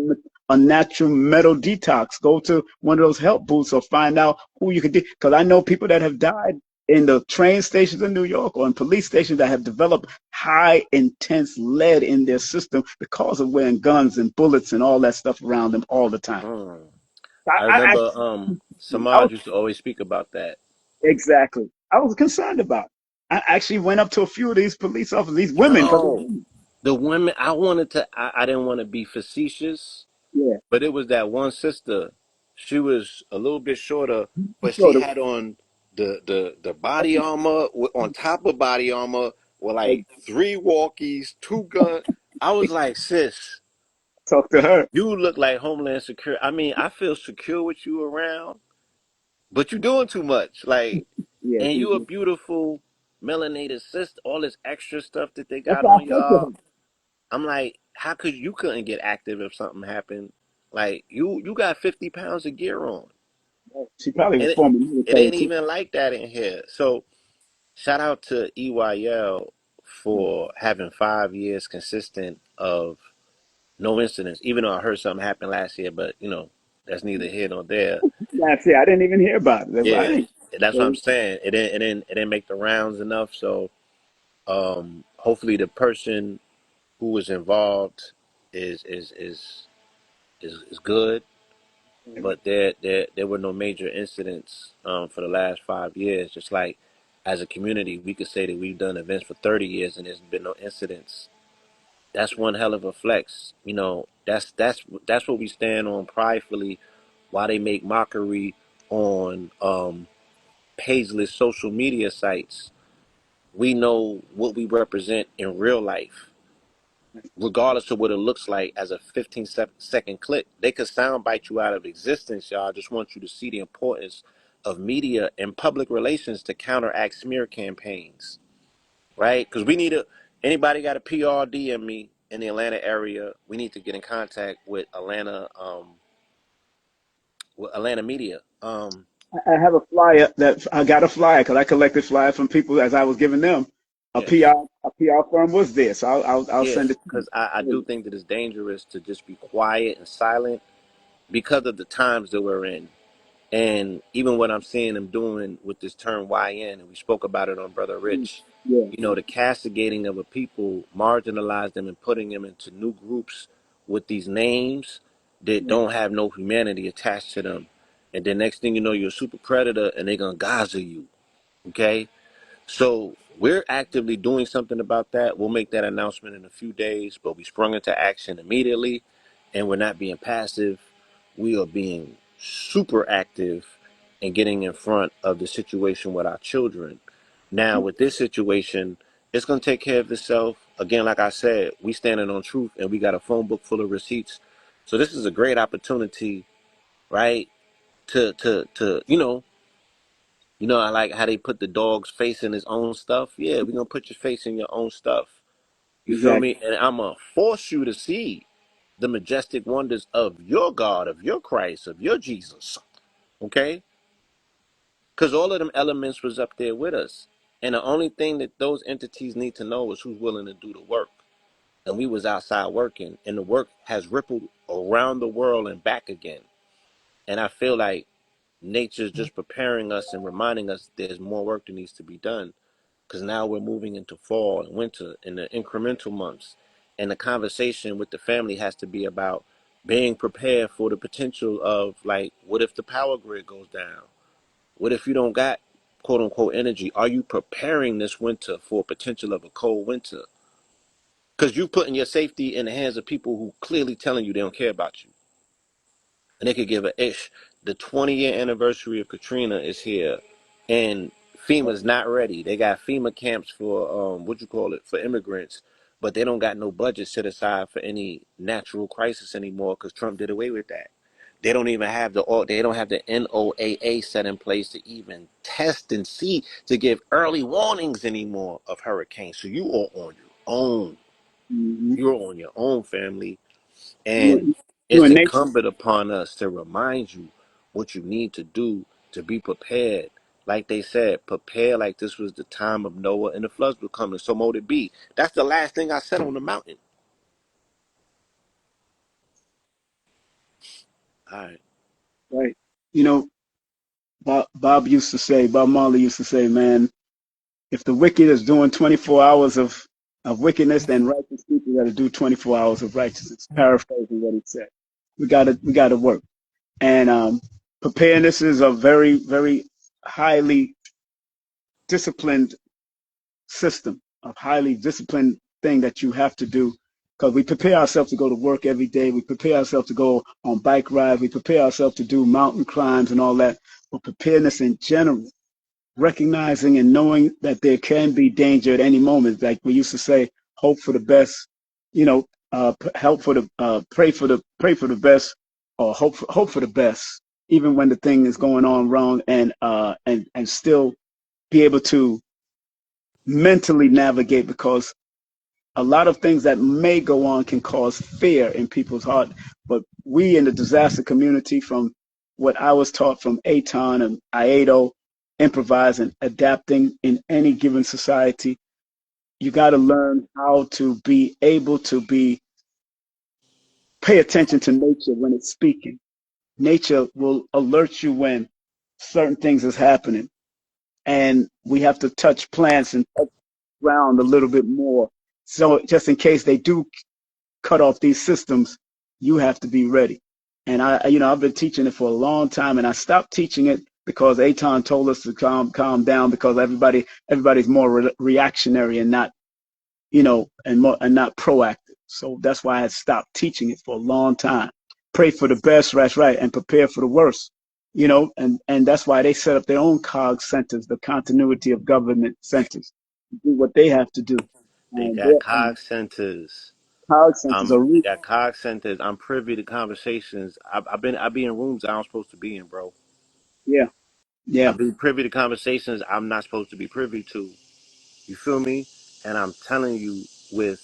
a natural metal detox. Go to one of those health booths or find out who you can do. Because I know people that have died in the train stations in New York or in police stations that have developed high intense lead in their system because of wearing guns and bullets and all that stuff around them all the time. mm. I, I I, remember I was Samad used to always speak about that. exactly. I was concerned about it. I actually went up to a few of these police officers, these women, because No. The women, I didn't want to be facetious, Yeah. but it was that one sister. She was a little bit shorter, but she So the, had on the body armor on top of body armor with like three walkies, two guns. I was like, sis, talk to her. you look like Homeland Security. I mean, I feel secure with you around, but you're doing too much. Like, Yeah. and you a beautiful melanated sister. All this extra stuff that they That's got what I on said to y'all. her. I'm like, how could you couldn't get active if something happened? Like you got 50 pounds of gear on, She probably and was it, former it military ain't too. even like that in here. So shout out to EYL for having 5 years consistent of no incidents. Even though I heard something happen last year, but that's neither here nor there. That's it. I didn't even hear about it. I Yeah, didn't. that's what I'm So, saying. It didn't make the rounds enough. So hopefully the person who was involved is is is is good. But there were no major incidents for the last 5 years. Just like as a community, we could say that we've done events for 30 years and there's been no incidents. That's one hell of a flex. That's what we stand on pridefully. Why they make mockery on pageless social media sites. We know what we represent in real life, regardless of what it looks like as a 15-second clip. They could soundbite you out of existence, y'all. I just want you to see the importance of media and public relations to counteract smear campaigns, right? Because anybody got a PRD in me in the Atlanta area, we need to get in contact with Atlanta media. I have a flyer that I got a flyer because I collected flyers from people as I was giving them. Yes. A PR firm was there, so I'll Yeah, send it to because I do you. think that it's dangerous to just be quiet and silent because of the times that we're in. And even what I'm seeing them doing with this term YN, and we spoke about it on Brother Rich, Yeah, the castigating of a people, marginalize them and putting them into new groups with these names that yeah, don't have no humanity attached to them. And then next thing you know, you're a super predator and they're going to Gaza you. Okay? So we're actively doing something about that. We'll make that announcement in a few days, but we sprung into action immediately, and we're not being passive. We are being super active and getting in front of the situation with our children. Now, with this situation, it's going to take care of itself. Again, like I said, we standing on truth, and we got a phone book full of receipts. So this is a great opportunity, right? To I like how they put the dog's face in his own stuff. Yeah, we're gonna put your face in your own stuff. You feel exactly. me? And I'm gonna force you to see the majestic wonders of your God, of your Christ, of your Jesus. Okay? Because all of them elements was up there with us. And the only thing that those entities need to know is who's willing to do the work. And we was outside working, and the work has rippled around the world and back again. And I feel like nature's just preparing us and reminding us there's more work that needs to be done because now we're moving into fall and winter in the incremental months. And the conversation with the family has to be about being prepared for the potential of, like, what if the power grid goes down? What if you don't got quote unquote energy? Are you preparing this winter for potential of a cold winter? Because you're putting your safety in the hands of people who clearly telling you they don't care about you. And they could give a ish. The 20-year anniversary of Katrina is here, and FEMA's not ready. They got FEMA camps for what you call it for immigrants, but they don't got no budget set aside for any natural crisis anymore because Trump did away with that. They don't have the NOAA set in place to even test and see to give early warnings anymore of hurricanes. So you are on your own. Mm-hmm. You're on your own, family. And You, you it's and nature, incumbent upon us to remind you what you need to do to be prepared. Like they said, prepare like this was the time of Noah and the floods were coming. So mote it be. That's the last thing I said on the mountain. All right. right? You know, Bob Marley used to say, man, if the wicked is doing 24 hours of wickedness, then righteous people got to do 24 hours of righteousness. Paraphrasing what he said. We gotta work. And preparedness is a very, very highly disciplined system of highly disciplined thing that you have to do because we prepare ourselves to go to work every day. We prepare ourselves to go on bike rides. We prepare ourselves to do mountain climbs and all that. But preparedness in general, recognizing and knowing that there can be danger at any moment. Like we used to say, hope for the best, help for the, pray for the best, or hope for the best, even when the thing is going on wrong, and still be able to mentally navigate because a lot of things that may go on can cause fear in people's heart. But we in the disaster community, from what I was taught from Aton and Ieto, improvising, adapting in any given society, you got to learn how to be able to pay attention to nature when it's speaking. Nature will alert you when certain things is happening, and we have to touch plants and touch ground a little bit more. So just in case they do cut off these systems, you have to be ready. And I've been teaching it for a long time, and I stopped teaching it because Aton told us to calm down because everybody's more reactionary and not, and not proactive. So that's why I stopped teaching it for a long time. Pray for the best, that's right, and prepare for the worst. And that's why they set up their own COG centers, the continuity of government centers, to do what they have to do. They And got their cog centers. COG centers are They really, got cog centers. I'm privy to conversations. I be in rooms I'm supposed to be in, bro. yeah, I yeah. be privy to conversations I'm not supposed to be privy to. You feel me? And I'm telling you, with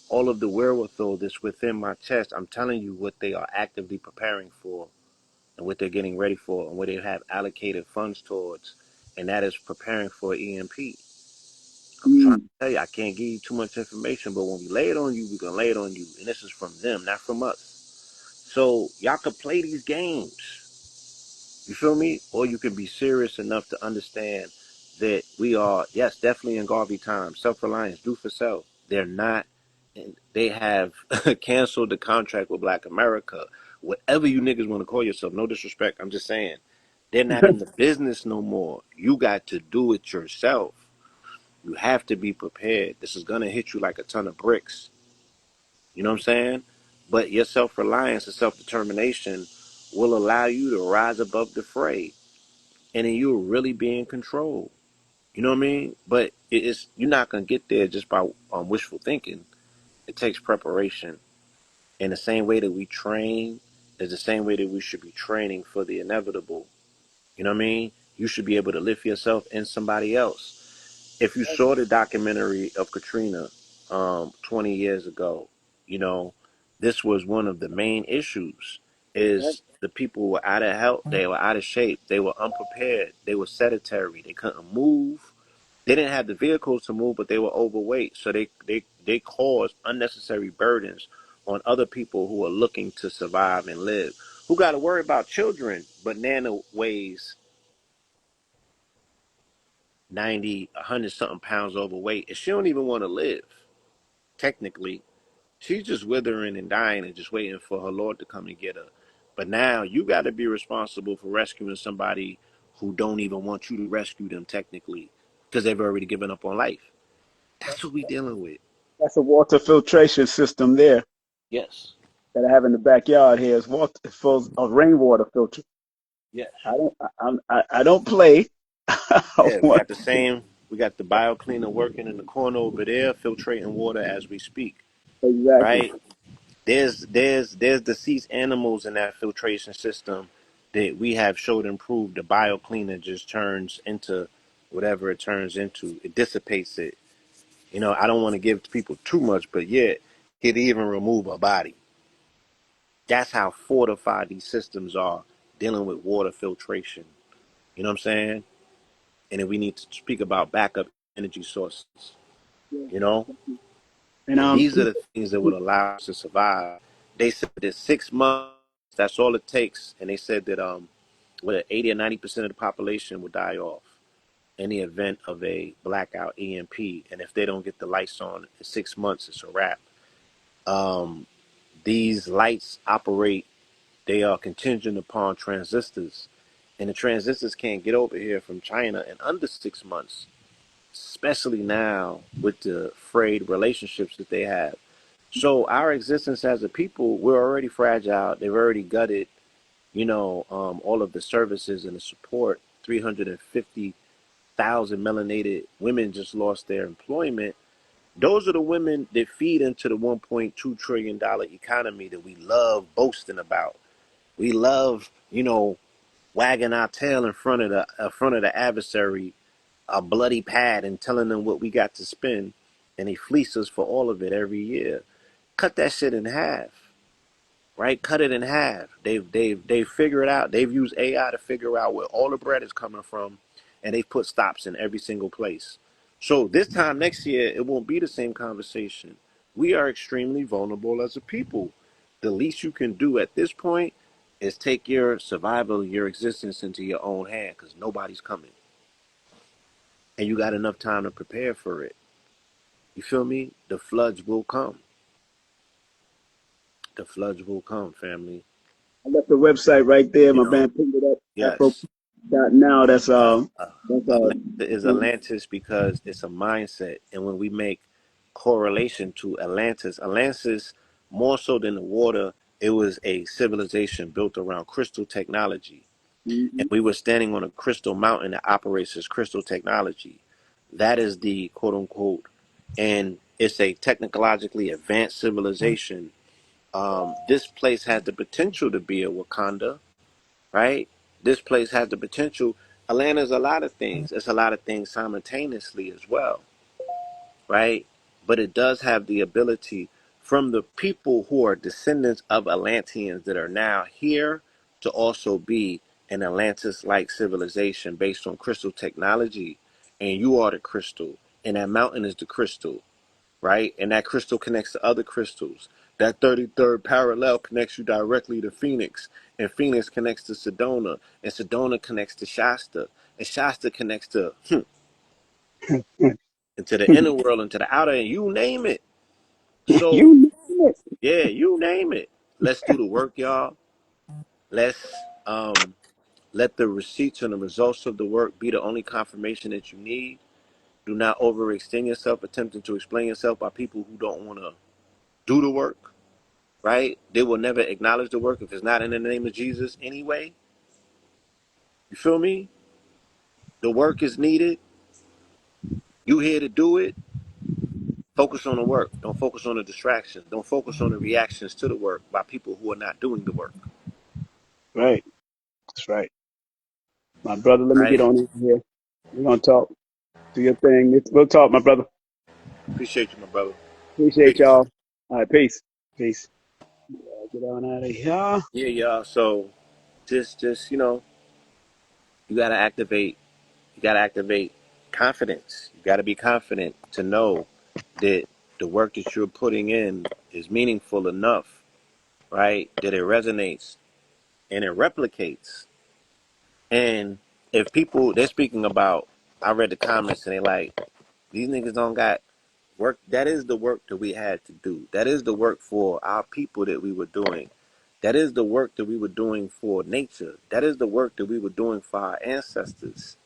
all of the wherewithal that's within my chest, I'm telling you what they are actively preparing for and what they're getting ready for and what they have allocated funds towards. And that is preparing for EMP. I'm trying to Mm. tell you, I can't give you too much information, but when we lay it on you, we're going to lay it on you. And this is from them, not from us. So y'all could play these games. You feel me? Or you can be serious enough to understand that we are, yes, definitely in Garvey time. Self-reliance, do for self. They're not, they have canceled the contract with Black America. Whatever you niggas want to call yourself, no disrespect, I'm just saying. They're not in the business no more. You got to do it yourself. You have to be prepared. This is going to hit you like a ton of bricks. You know what I'm saying? But your self reliance and self determination will allow you to rise above the fray. And then you'll really be in control. You know what I mean? But it's you're not going to get there just by wishful thinking. It takes preparation. In the same way that we train is the same way that we should be training for the inevitable. You know what I mean? You should be able to lift yourself and somebody else. If you saw the documentary of Katrina 20 years ago, you know, this was one of the main issues is the people were out of health, they were out of shape, they were unprepared, they were sedentary, they couldn't move. They didn't have the vehicles to move, but they were overweight. So they caused unnecessary burdens on other people who are looking to survive and live. Who got to worry about children? But Nana weighs 90, 100 something pounds overweight, and she don't even want to live. Technically, she's just withering and dying and just waiting for her Lord to come and get her. But now you got to be responsible for rescuing somebody who don't even want you to rescue them technically because they've already given up on life. That's what we dealing with. That's a water filtration system there Yes. that I have in the backyard here. It's water, it's full of rainwater filter. Yes. I don't play. Yeah, we got the same. We got the bio cleaner working in the corner over there, filtrating water as we speak. Exactly. Right? There's deceased animals in that filtration system that we have showed improved. The bio cleaner just turns into whatever it turns into. It dissipates it. You know, I don't want to give people too much, but yet it even remove a body. That's how fortified these systems are dealing with water filtration. You know what I'm saying? And then we need to speak about backup energy sources. Yeah. You know, And and these are the things that would allow us to survive. They said that 6 months, that's all it takes, and they said that what 80 or 90% of the population will die off in the event of a blackout EMP, and if they don't get the lights on in 6 months, it's a wrap. Um, these lights operate; they are contingent upon transistors, and the transistors can't get over here from China in under 6 months. especially now with the frayed relationships that they have. So our existence as a people, we're already fragile. They've already gutted, all of the services and the support. 350,000 melanated women just lost their employment. Those are the women that feed into the $1.2 trillion economy that we love boasting about. We love, wagging our tail in front of the adversary, a bloody pad, and telling them what we got to spend, and they fleece us for all of it every year. Cut that shit in half, right? Cut it in half. They've figured out. They've used AI to figure out where all the bread is coming from, and they've put stops in every single place. So this time next year, it won't be the same conversation. We are extremely vulnerable as a people. The least you can do at this point is take your survival, your existence into your own hand, because nobody's coming, and you got enough time to prepare for it. You feel me? The floods will come. The floods will come, family. I left the website right there. You My know, man pinned it up. Afro yes. dot now. That's Atlanta is Atlantis because it's a mindset, and when we make correlation to Atlantis more so than the water, it was a civilization built around crystal technology, and mhm. we were standing on a crystal mountain that operates as crystal technology. That is the quote unquote, and it's a technologically advanced civilization. This place has the potential to be a Wakanda, right? This place has the potential. Atlanta's a lot of things. It's a lot of things simultaneously as well, right? But it does have the ability from the people who are descendants of Atlanteans that are now here to also be an Atlantis-like civilization based on crystal technology. And you are the crystal, and that mountain is the crystal, right? And that crystal connects to other crystals. That 33rd parallel connects you directly to Phoenix, and Phoenix connects to Sedona, and Sedona connects to Shasta, and Shasta connects to into the inner world, into the outer, and you name it. So You name it. yeah, you name it. Let's do the work, y'all. Let's let the receipts and the results of the work be the only confirmation that you need. Do not overextend yourself attempting to explain yourself by people who don't want to do the work, right? They will never acknowledge the work if it's not in the name of Jesus anyway. You feel me? The work is needed. You here to do it. Focus on the work. Don't focus on the distractions. Don't focus on the reactions to the work by people who are not doing the work. Right. That's right. My brother, let me get Right? on in here. We're gonna talk. Do your thing. We'll talk, my brother. Appreciate you, my brother. Appreciate Peace. y'all. All right, peace. Peace. Get on out of here. Yeah, y'all. So just you gotta activate. You gotta activate confidence. You gotta be confident to know that the work that you're putting in is meaningful enough, right? That it resonates and it replicates. And if people they're speaking about, I read the comments and they like these niggas don't got work. That is the work that we had to do. That is the work for our people that we were doing. That is the work that we were doing for nature. That is the work that we were doing for our ancestors.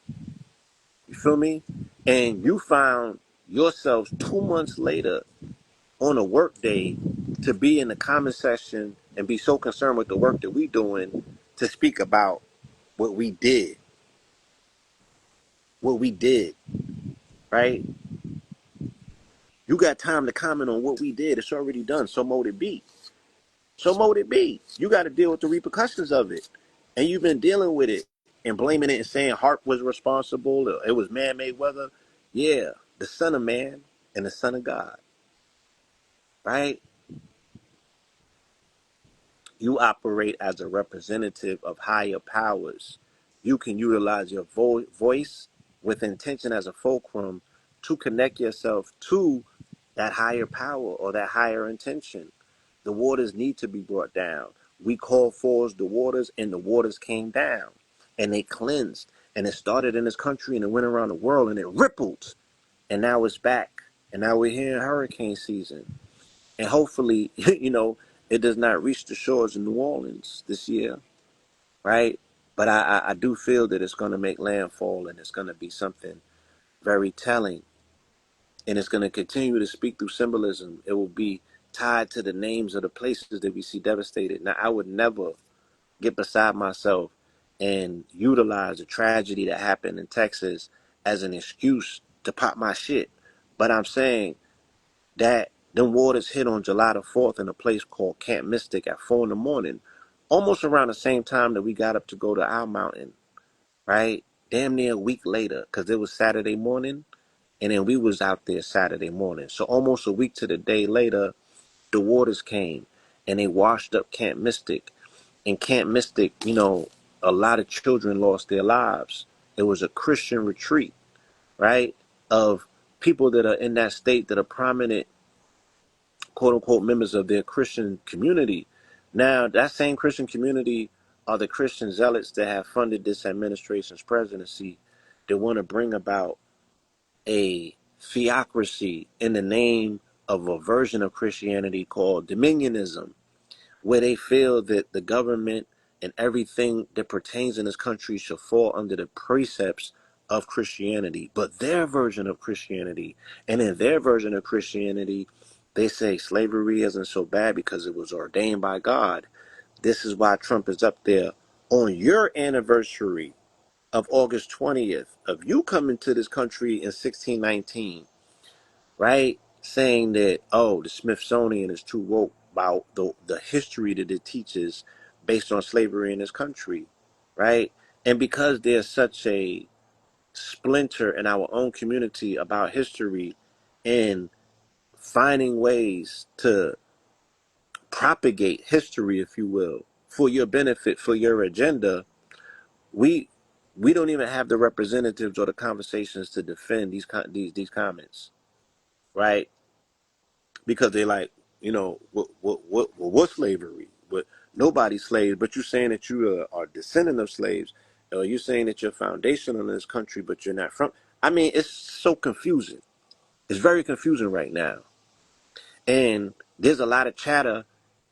You feel me? And you found yourselves 2 months later on a work day to be in the comment section and be so concerned with the work that we doing to speak about what we did. What we did, right? You got time to comment on what we did. It's already done. So mote it be. So mote it be. You got to deal with the repercussions of it. And you've been dealing with it and blaming it and saying Hart was responsible. Or it was man-made weather. Yeah, the son of man and the son of God, right? You operate as a representative of higher powers. You can utilize your voice with intention as a fulcrum to connect yourself to that higher power or that higher intention. The waters need to be brought down. We called forth the waters, and the waters came down, and they cleansed. And it started in this country, and it went around the world, and it rippled. And now it's back. And now we're here in hurricane season. And hopefully, it does not reach the shores of New Orleans this year, right? But I do feel that it's going to make landfall, and it's going to be something very telling. And it's going to continue to speak through symbolism. It will be tied to the names of the places that we see devastated. Now, I would never get beside myself and utilize the tragedy that happened in Texas as an excuse to pop my shit. But I'm saying that them waters hit on July the 4th in a place called Camp Mystic at 4 in the morning, almost around the same time that we got up to go to our mountain, right? Damn near a week later, because it was Saturday morning, and then we was out there Saturday morning. So almost a week to the day later, the waters came, and they washed up Camp Mystic. In Camp Mystic, a lot of children lost their lives. It was a Christian retreat, right? Of people that are in that state that are prominent, quote unquote, members of their Christian community. Now, that same Christian community are the Christian zealots that have funded this administration's presidency that want to bring about a theocracy in the name of a version of Christianity called dominionism, where they feel that the government and everything that pertains in this country should fall under the precepts of Christianity, but their version of Christianity. And in their version of Christianity, they say slavery isn't so bad because it was ordained by God. This is why Trump is up there on your anniversary of August 20th of you coming to this country in 1619, right? Saying that, oh, the Smithsonian is too woke about the history that it teaches based on slavery in this country, right? And because there's such a splinter in our own community about history and finding ways to propagate history, if you will, for your benefit, for your agenda, we we don't even have the representatives or the conversations to defend these comments, right? Because they like, what slavery? But nobody's slaves. But you're saying that you are descendant of slaves. You're saying that you're foundational in this country, but you're not from. I mean, it's so confusing. It's very confusing right now, and there's a lot of chatter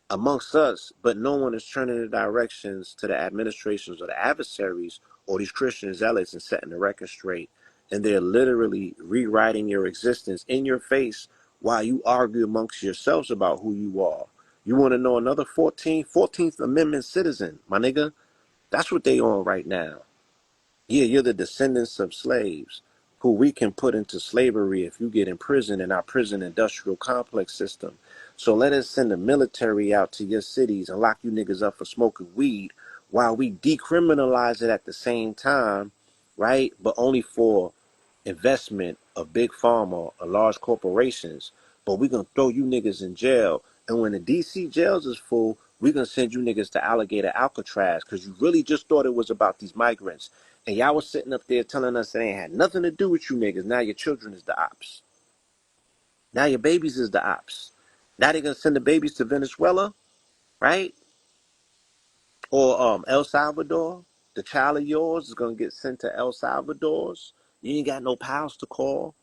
amongst us, but no one is turning the directions to the administrations or the adversaries or these Christian zealots and setting the record straight. And they're literally rewriting your existence in your face while you argue amongst yourselves about who you are. You want to know another 14th Amendment citizen, my nigga? That's what they on right now. Yeah, you're the descendants of slaves who we can put into slavery if you get in prison in our prison industrial complex system. So let us send the military out to your cities and lock you niggas up for smoking weed while we decriminalize it at the same time, right? But only for investment of big pharma or large corporations. But we're going to throw you niggas in jail. And when the DC jails is full, we're going to send you niggas to Alligator Alcatraz because you really just thought it was about these migrants. And y'all was sitting up there telling us it ain't had nothing to do with you niggas. Now your children is the ops. Now your babies is the ops. Now they're going to send the babies to Venezuela, right? Or El Salvador. The child of yours is going to get sent to El Salvador's. You ain't got no pals to call.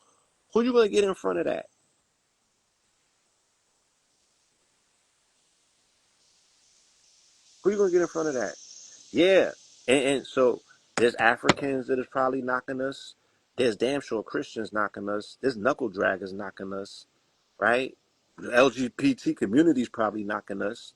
Who you going to get in front of that? Who you going to get in front of that? Yeah. And so there's Africans that is probably knocking us. There's damn sure Christians knocking us. There's knuckle draggers knocking us, right? The LGBT community's probably knocking us.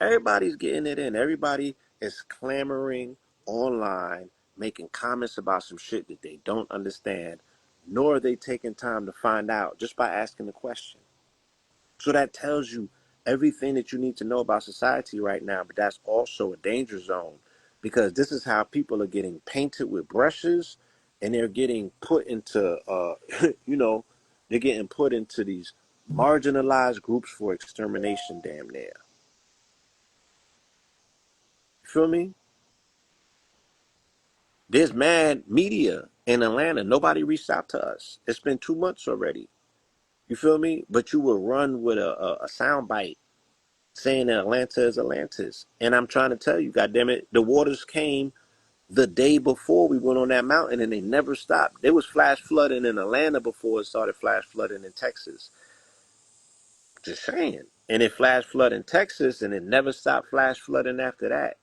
Everybody's getting it in. Everybody is clamoring online, making comments about some shit that they don't understand, nor are they taking time to find out just by asking the question. So that tells you everything that you need to know about society right now, but that's also a danger zone because this is how people are getting painted with brushes and they're getting put into, you know, they're getting put into these marginalized groups for extermination damn near. You feel me? There's mad media in Atlanta. Nobody reached out to us. It's been 2 months already. You feel me? But you will run with a sound bite saying that Atlanta is Atlantis. And I'm trying to tell you, goddammit, the waters came the day before we went on that mountain and they never stopped. There was flash flooding in Atlanta before it started flash flooding in Texas. Just saying. And it flash flooded in Texas and it never stopped flash flooding after that.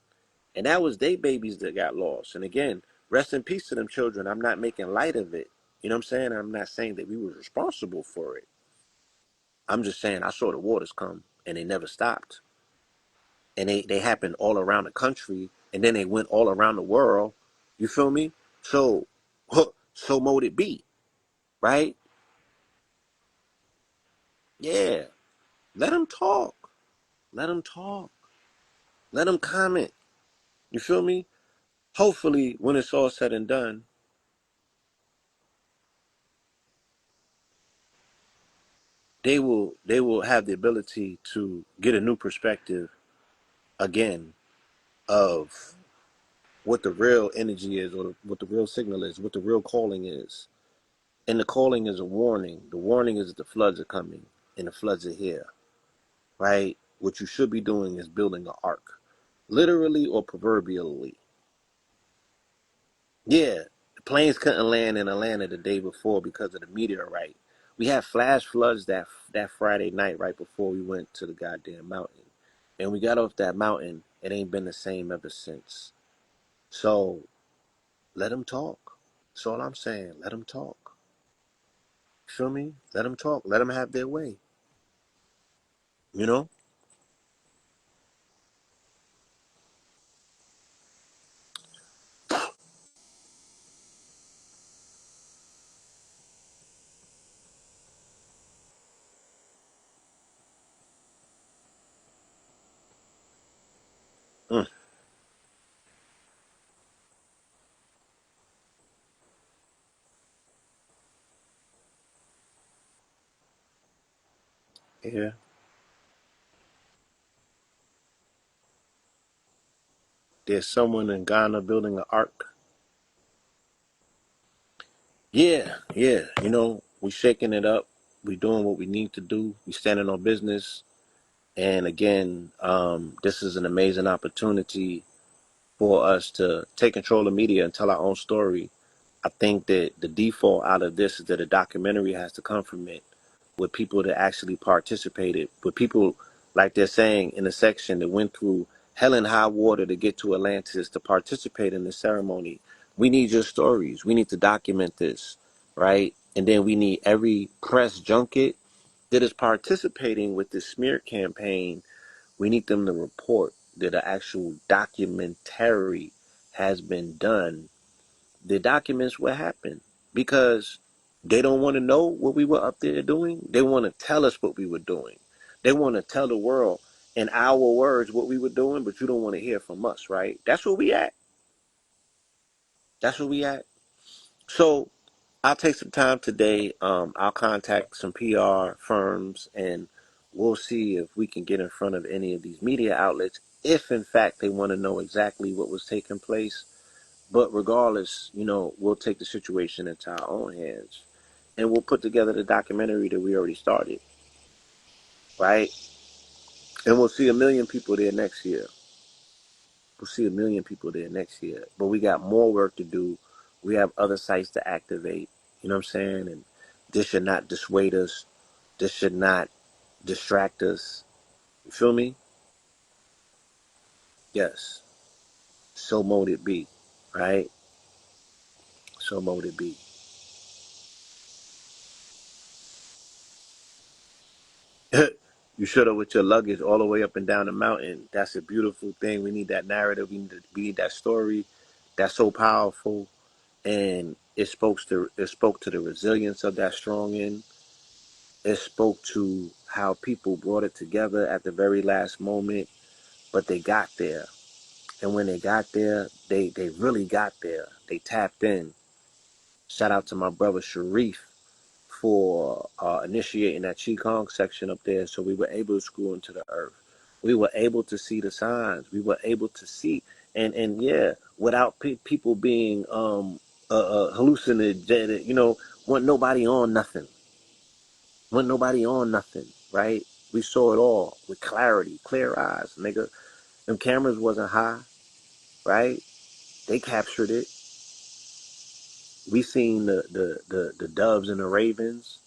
And that was they babies that got lost. And again, rest in peace to them children. I'm not making light of it. You know what I'm saying? I'm not saying that we were responsible for it. I'm just saying I saw the waters come and they never stopped. And they happened all around the country and then they went all around the world. You feel me? So, so mote it be, right? Yeah. Let them talk. Let them talk. Let them comment. You feel me? Hopefully, when it's all said and done, they will have the ability to get a new perspective again of what the real energy is, or what the real signal is, what the real calling is. And the calling is a warning. The warning is that the floods are coming and the floods are here, right? What you should be doing is building an ark, literally or proverbially. Yeah, the planes couldn't land in Atlanta the day before because of the meteorite. We had flash floods that Friday night right before we went to the goddamn mountain. And we got off that mountain, it ain't been the same ever since. So let them talk. That's all I'm saying. Let them talk. Feel me? Let them talk. Let them have their way. You know? Mm, yeah. There's someone in Ghana building an ark. Yeah, yeah. We shaking it up. We doing what we need to do. We standing on business. And again, this is an amazing opportunity for us to take control of media and tell our own story. I think that the default out of this is that a documentary has to come from it with people that actually participated, with people, like they're saying in the section, that went through hell and high water to get to Atlantis to participate in the ceremony. We need your stories. We need to document this, right? And then we need every press junket that is participating with this smear campaign. We need them to report that an actual documentary has been done that documents what happened, because they don't want to know what we were up there doing. They want to tell us what we were doing. They want to tell the world in our words what we were doing, but you don't want to hear from us, right? That's where we at. That's where we at. So I'll take some time today. I'll contact some PR firms and we'll see if we can get in front of any of these media outlets if in fact they want to know exactly what was taking place. But regardless, we'll take the situation into our own hands and we'll put together the documentary that we already started, right? And we'll see 1 million people there next year. We'll see 1 million people there next year. But we got more work to do. We have other sites to activate. You know what I'm saying? And this should not dissuade us. This should not distract us. You feel me? Yes. So mote it be. Right? So mote it be. You showed up with your luggage all the way up and down the mountain. That's a beautiful thing. We need that narrative. We need that story. That's so powerful. And it spoke to the resilience of that strong end. It spoke to how people brought it together at the very last moment, but they got there. And when they got there, they really got there. They tapped in. Shout out to my brother Sharif for initiating that Qigong section up there, so we were able to screw into the earth. We were able to see the signs. We were able to see, and yeah, without people being hallucinated, want nobody on nothing. Want nobody on nothing, right? We saw it all with clarity, clear eyes, nigga. Them cameras wasn't high, right? They captured it. We seen the doves and the ravens.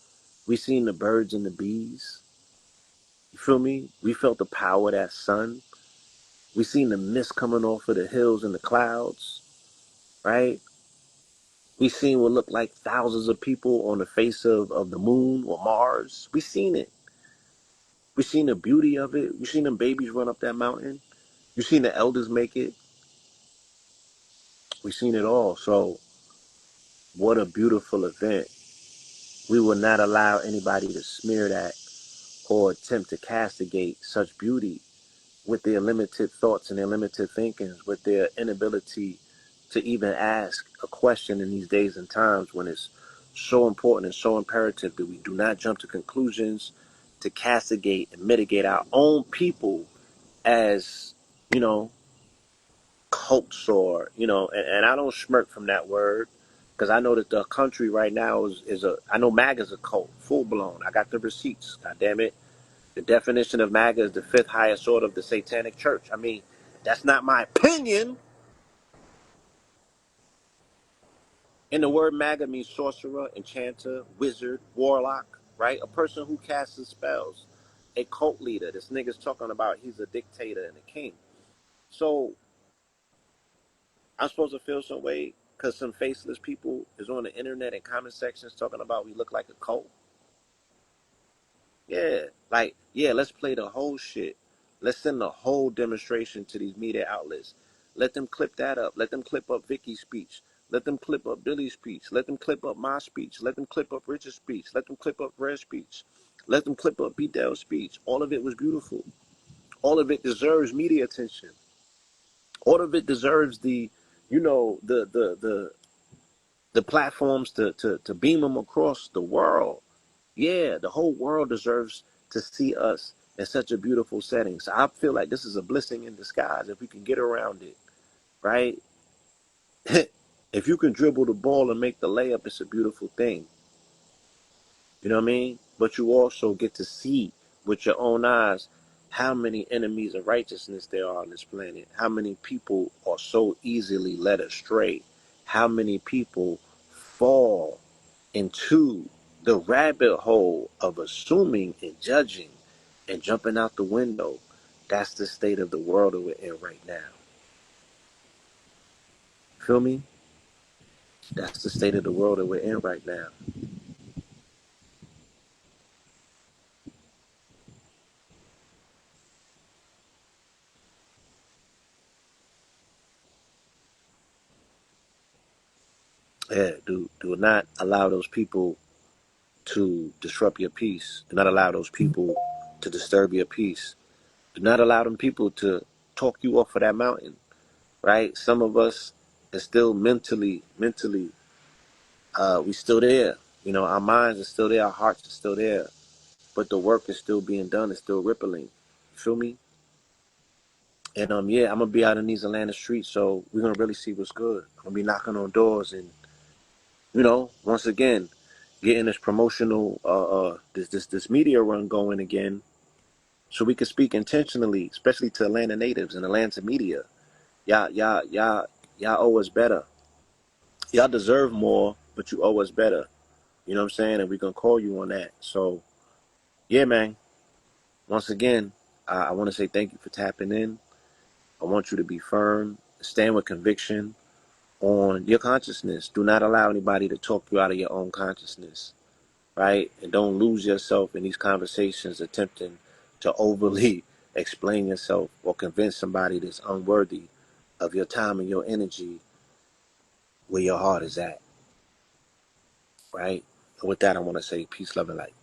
We seen the birds and the bees. You feel me? We felt the power of that sun. We seen the mist coming off of the hills and the clouds, right? We seen what looked like thousands of people on the face of the moon or Mars. We seen it. We seen the beauty of it. We seen them babies run up that mountain. You seen the elders make it. We seen it all. So what a beautiful event. We will not allow anybody to smear that or attempt to castigate such beauty with their limited thoughts and their limited thinkings, with their inability to even ask a question in these days and times when it's so important and so imperative that we do not jump to conclusions to castigate and mitigate our own people as, you know, cults or, and I don't smirk from that word because I know that the country right now I know MAGA is a cult, full blown. I got the receipts, god damn it. The definition of MAGA is the fifth highest order of the Satanic Church. I mean, that's not my opinion. And the word MAGA means sorcerer, enchanter, wizard, warlock, right? A person who casts spells, a cult leader. This nigga's talking about he's a dictator and a king. So I'm supposed to feel some way because some faceless people is on the internet and comment sections talking about we look like a cult. Yeah, like, yeah, let's play the whole shit. Let's send the whole demonstration to these media outlets. Let them clip that up. Let them clip up Vicky's speech. Let them clip up Billy's speech. Let them clip up my speech. Let them clip up Richard's speech. Let them clip up Red's speech. Let them clip up B. Dell's speech. All of it was beautiful. All of it deserves media attention. All of it deserves the platforms to beam them across the world. Yeah, the whole world deserves to see us in such a beautiful setting. So I feel like this is a blessing in disguise if we can get around it, right? If you can dribble the ball and make the layup, it's a beautiful thing. You know what I mean? But you also get to see with your own eyes how many enemies of righteousness there are on this planet. How many people are so easily led astray. How many people fall into the rabbit hole of assuming and judging and jumping out the window. That's the state of the world that we're in right now. Feel me? That's the state of the world that we're in right now. Yeah, do not allow those people to disrupt your peace. Do not allow those people to disturb your peace. Do not allow them people to talk you off of that mountain, right? Some of us are still mentally, we still there. You know, our minds are still there, our hearts are still there, but the work is still being done, it's still rippling. You feel me? And yeah, I'm gonna be out in these Atlanta streets, so we're gonna really see what's good. I'm gonna be knocking on doors and, once again, getting this promotional this media run going again so we can speak intentionally, especially to Atlanta natives and Atlanta media. Y'all owe us better. Y'all deserve more, but you owe us better. You know what I'm saying? And we're gonna call you on that. So yeah, man. Once again, I want to say thank you for tapping in. I want you to be firm, stand with conviction on your consciousness. Do not allow anybody to talk you out of your own consciousness, right? And don't lose yourself in these conversations attempting to overly explain yourself or convince somebody that's unworthy of your time and your energy where your heart is at, right? And with that, I want to say peace, love, and light.